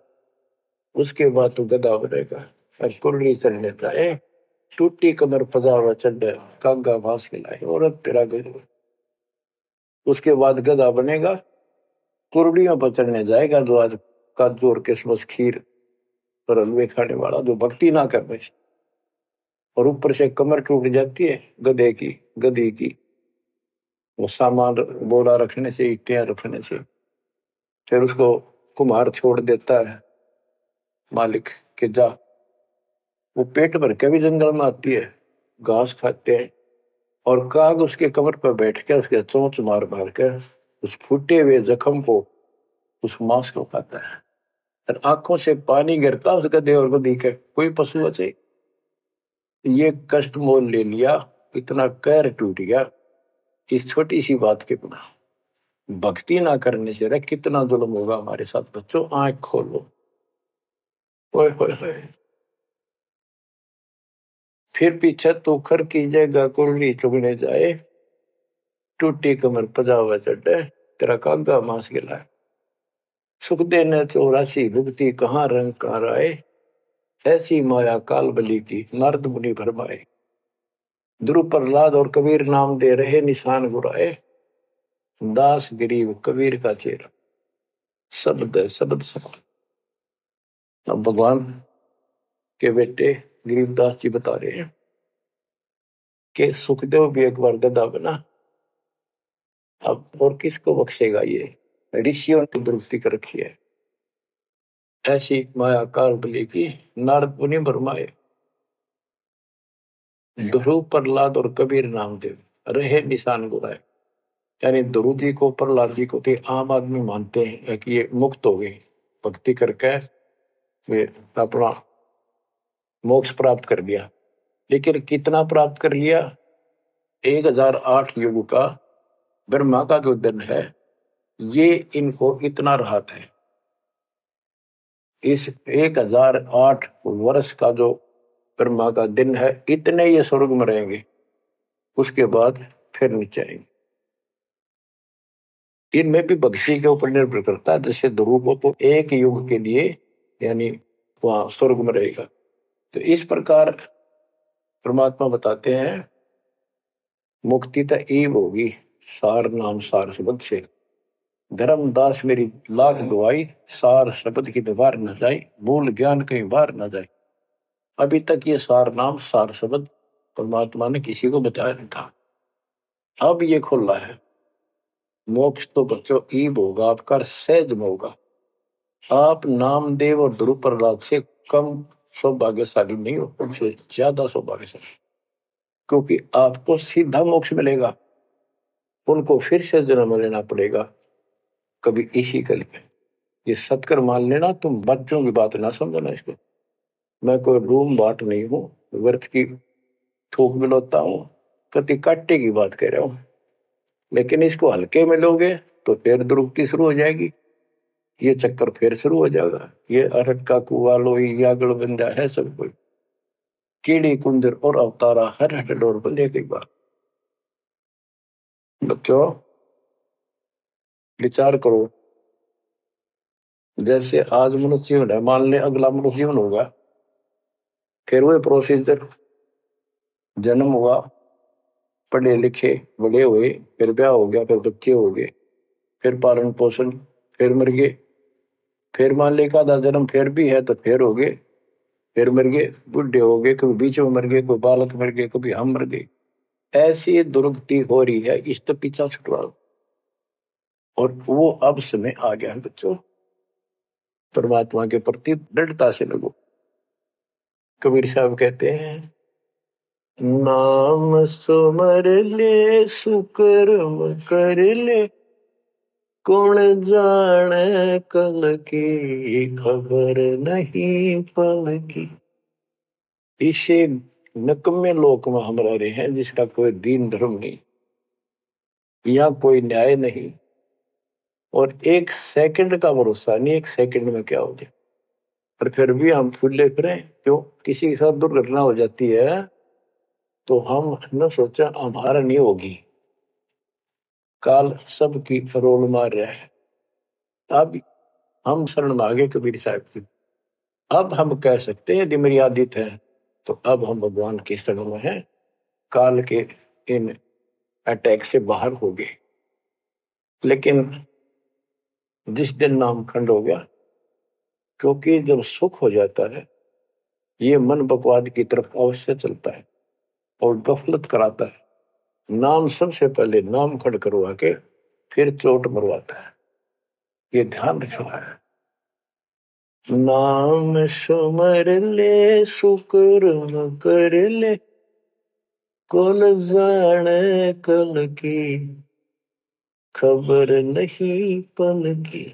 उसके बाद तू गधा बनेगा और कुर्री चढ़ने जाए। टूटी कमर पजावा चड्डे कागा मांस गिलाए, औरत तेरा गजब। उसके बाद गधा बनेगा, कुर्डियों पर चढ़ने जाएगा, जो आज काजू और किशमिश खीर और हलवे खाने वाला, जो भक्ति ना करने से। और ऊपर से कमर टूट जाती है गधे की गधी की, वो सामान बोरा रखने से, ईंटें रखने से। फिर उसको कुम्हार छोड़ देता है मालिक के जा, वो पेट भर के भी जंगल में आती है, घास खाते हैं। और काग उसके कमर पर बैठ के उसके चोंच मार मार कर उस फूटे हुए जख्म को, उस मांस को खाता है। और आंखों से पानी गिरता उस गधे और गधी के। कोई पशु बचे, ये कष्ट मोल ले लिया, इतना कहर टूट गया इस छोटी सी बात के बिना। भक्ति ना करने से रे कितना जुल्म होगा हमारे साथ। बच्चों आंख खोलो। ओए होए होए। फिर पीछे तो खर की जगह कुर्री चुगने जाए, टूटी कमर पजावा चढ़े तेरा कागा मांस गिलाए। सुख देने 84 भुगती कहाँ रंग कहाँ आए, ऐसी माया काल बली की नारद मुनि भरमाए। ध्रुव प्रहलाद और कबीर नाम दे रहे निशान गुराए, दास गरीब कबीर का चेहरा। शब्द है शब्द समान। अब भगवान के बेटे गरीबदास जी बता रहे हैं कि सुखदेव भी एक बार गधा बना। अब और किसको बख्शेगा ये, ऋषियों ने दुरुक्ति कर रखी है। ऐसी माया काल बली की नारद मुनि भरमाए। ध्रुव प्रहलाद और कबीर नामदेव रहे निशान गुराए। यानी ध्रुव जी को, प्रहलाद जी को तो आम आदमी मानते हैं कि ये मुक्त हो गए, भक्ति करके वे अपना मोक्ष प्राप्त कर लिया। लेकिन कितना प्राप्त कर लिया? 1008 युग का ब्रह्मा का जो दिन है, ये इनको इतना राहत है। इस 1008 वर्ष का जो ब्रह्मा का दिन है, इतने ये स्वर्ग में रहेंगे, उसके बाद फिर नीचे आएंगे। इनमें भी भक्ति के ऊपर निर्भर करता है। जैसे ध्रुव को तो एक युग के लिए यानी वहां स्वर्ग में रहेगा। तो इस प्रकार परमात्मा बताते हैं मुक्ति तो ईब होगी सार नाम सार शब्द से। धर्मदास मेरी लाख दुआई, सार शब्द की दीवार न जाए, मूल ज्ञान कहीं बाहर न जाए। अभी तक ये सार नाम सार शब्द परमात्मा ने किसी को बताया नहीं था, अब ये खुला है। मोक्ष तो बच्चों ईब होगा आपका, सहज में होगा। आप नामदेव और ध्रुव प्रहलाद से कम सौभाग्यशाली नहीं हो, उनसे ज्यादा सौभाग्यशाली, क्योंकि आपको सीधा मोक्ष मिलेगा। उनको फिर से जन्म लेना पड़ेगा कभी इसी कल में। ये सत्कर मान लेना, तुम बच्चों की बात ना समझना इसको। मैं कोई रूम बाट नहीं हूं, व्यर्थ की थूक मिलोता हूं, कति काटे की बात कह रहा हूं। लेकिन इसको हल्के में लोगे तो फिर दुरुक्ति शुरू हो जाएगी, ये चक्कर फिर शुरू हो जाएगा। ये अरट का कुआ लोई यागड़ बंदा है सब कोई, कीड़ी कुंदर और अवतारा हर हट डोर बंदे की बात। बच्चों विचार करो, जैसे आज मनुष्य जीवन है, मान ले अगला मनुष्य जीवन होगा, फिर वही प्रोसीजर, जन्म हुआ, पढ़े लिखे बड़े हुए, फिर ब्याह हो गया, फिर बच्चे हो गए, फिर पालन पोषण, फिर मर गए, फिर मान ले का आधा जन्म फिर भी है तो फिर हो गए, फिर मर गए, बुढ़े हो गए, कभी बीच में मर गए, कोई बालक मर गए, कभी हम मर गए। ऐसी दुर्गति हो रही है, इस तो पीछा छुटवाओ। और वो अब समय आ गया है बच्चों, परमात्मा के प्रति दृढ़ता से लगो। कबीर साहब कहते हैं, नाम सुमर ले सुकर्म कर ले, कौन जाने कल की खबर नहीं पल की। इसे नकम्मे लोक में हम रह रहे हैं जिसका कोई दीन धर्म नहीं, या कोई न्याय नहीं, और एक सेकंड का भरोसा नहीं, एक सेकंड में क्या हो जाए। और फिर भी हम फूले फिरे क्यों? किसी के साथ दुर्घटना हो जाती है तो हम न सोचा हमारा नहीं होगी, काल सबकी रोल मार रहा है। अब हम शरण मांगे कबीर साहब की, अब हम कह सकते हैं यदि मर्यादित है तो अब हम भगवान की शरण में हैं, काल के इन अटैक से बाहर हो गए। लेकिन जिस दिन नाम खंड हो गया, क्योंकि जब सुख हो जाता है ये मन बकवाद की तरफ अवश्य चलता है और गफलत कराता है। नाम सबसे पहले नाम खंड करवा के फिर चोट मरवाता है, ये ध्यान रखना है। नाम सुमर ले सुकर्म कर ले, कौन जाने कल की खबर नहीं पल की।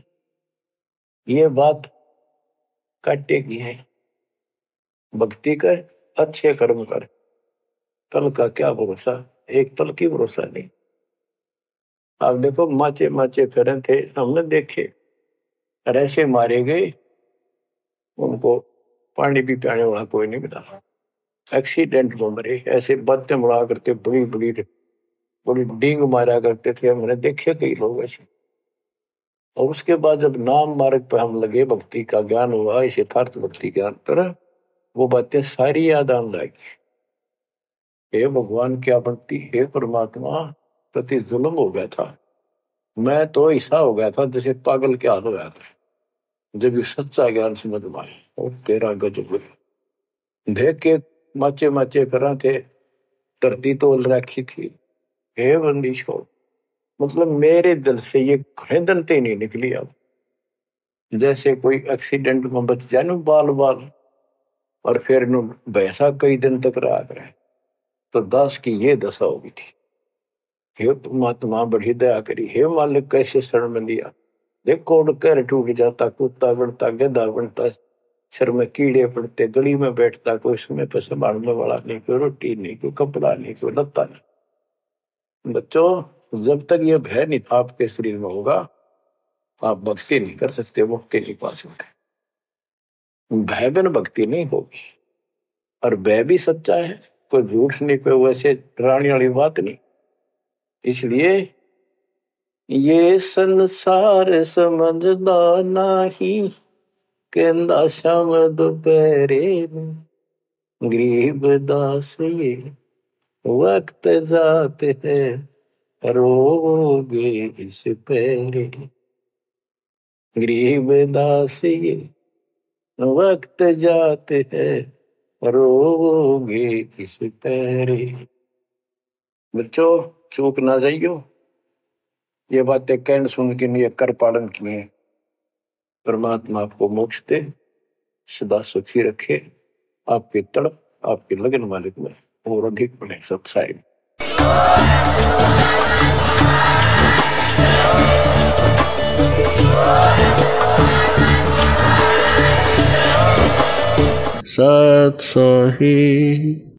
ये बात काटे की है, भक्ति कर, अच्छे कर्म कर, कल का क्या भरोसा, एक पल की भरोसा नहीं। आप देखो माचे माचे फिरे थे, हमने देखे, और ऐसे मारे गए, उनको पानी भी पियाने वाला कोई नहीं मिला, एक्सीडेंट में मरे। ऐसे बातें मुड़ा करते, बड़ी बड़ी बड़ी डींग मारा करते थे, हमने देखे कई लोग ऐसे। और उसके बाद जब नाम मार्ग पर हम लगे, भक्ति का ज्ञान हुआ, इस यथार्थ भक्ति ज्ञान पर, वो बातें सारी याद आने लगी। हे भगवान क्या बनती, हे परमात्मा, प्रति जुल्म हो गया था। मैं तो ऐसा हो गया था जैसे पागल के हाल हो गया था, जब ये सच्चा ज्ञान समझ में आए। और तेरा गजब देख के माचे माचे फिरा थे, धरती तोल रखी थी। हे बंदिश को, मतलब मेरे दिल से ये खरीदनते नहीं निकली। अब जैसे कोई एक्सीडेंट में बच जाए न बाल बाल, और फिर वैसा कई दिन तक रहा करे, तो दास की ये दशा होगी थी। हे परमात्मा बड़ी दया करी, हे मालिक कैसे शरण में लिया। देखो कर टूट जाता, कुत्ता बनता, गधा बनता, सर में कीड़े पड़ते, गली में बैठता, कोई समय पर संभालने वाला नहीं, कोई रोटी नहीं, कोई कपड़ा नहीं, कोई लत्ता नहीं। बच्चों जब तक ये भय नहीं आपके शरीर में होगा आप भक्ति नहीं कर सकते, मुक्ति नहीं पा सकते। भय बिन भक्ति नहीं होगी। और भय भी सच्चा है, कोई झूठ नहीं, कोई वैसे डराने वाली बात नहीं। इसलिए ये संसार समझदा नहीं, कहंदा शाम दोपहरे गरीब दास ये वक्त जाते है रोगे इस पैरे। गरीब दास ये वक्त जाते हैं रोगे इस पैरे। बच्चों चूक ना जाइयो, ये बातें कहन सुन के नहीं कर पालन किए। परमात्मा आपको मोक्ष दे, सदा सुखी रखे, आपकी तड़प आपकी लगन मालिक में और अधिक बने सत्साई। सत सोही।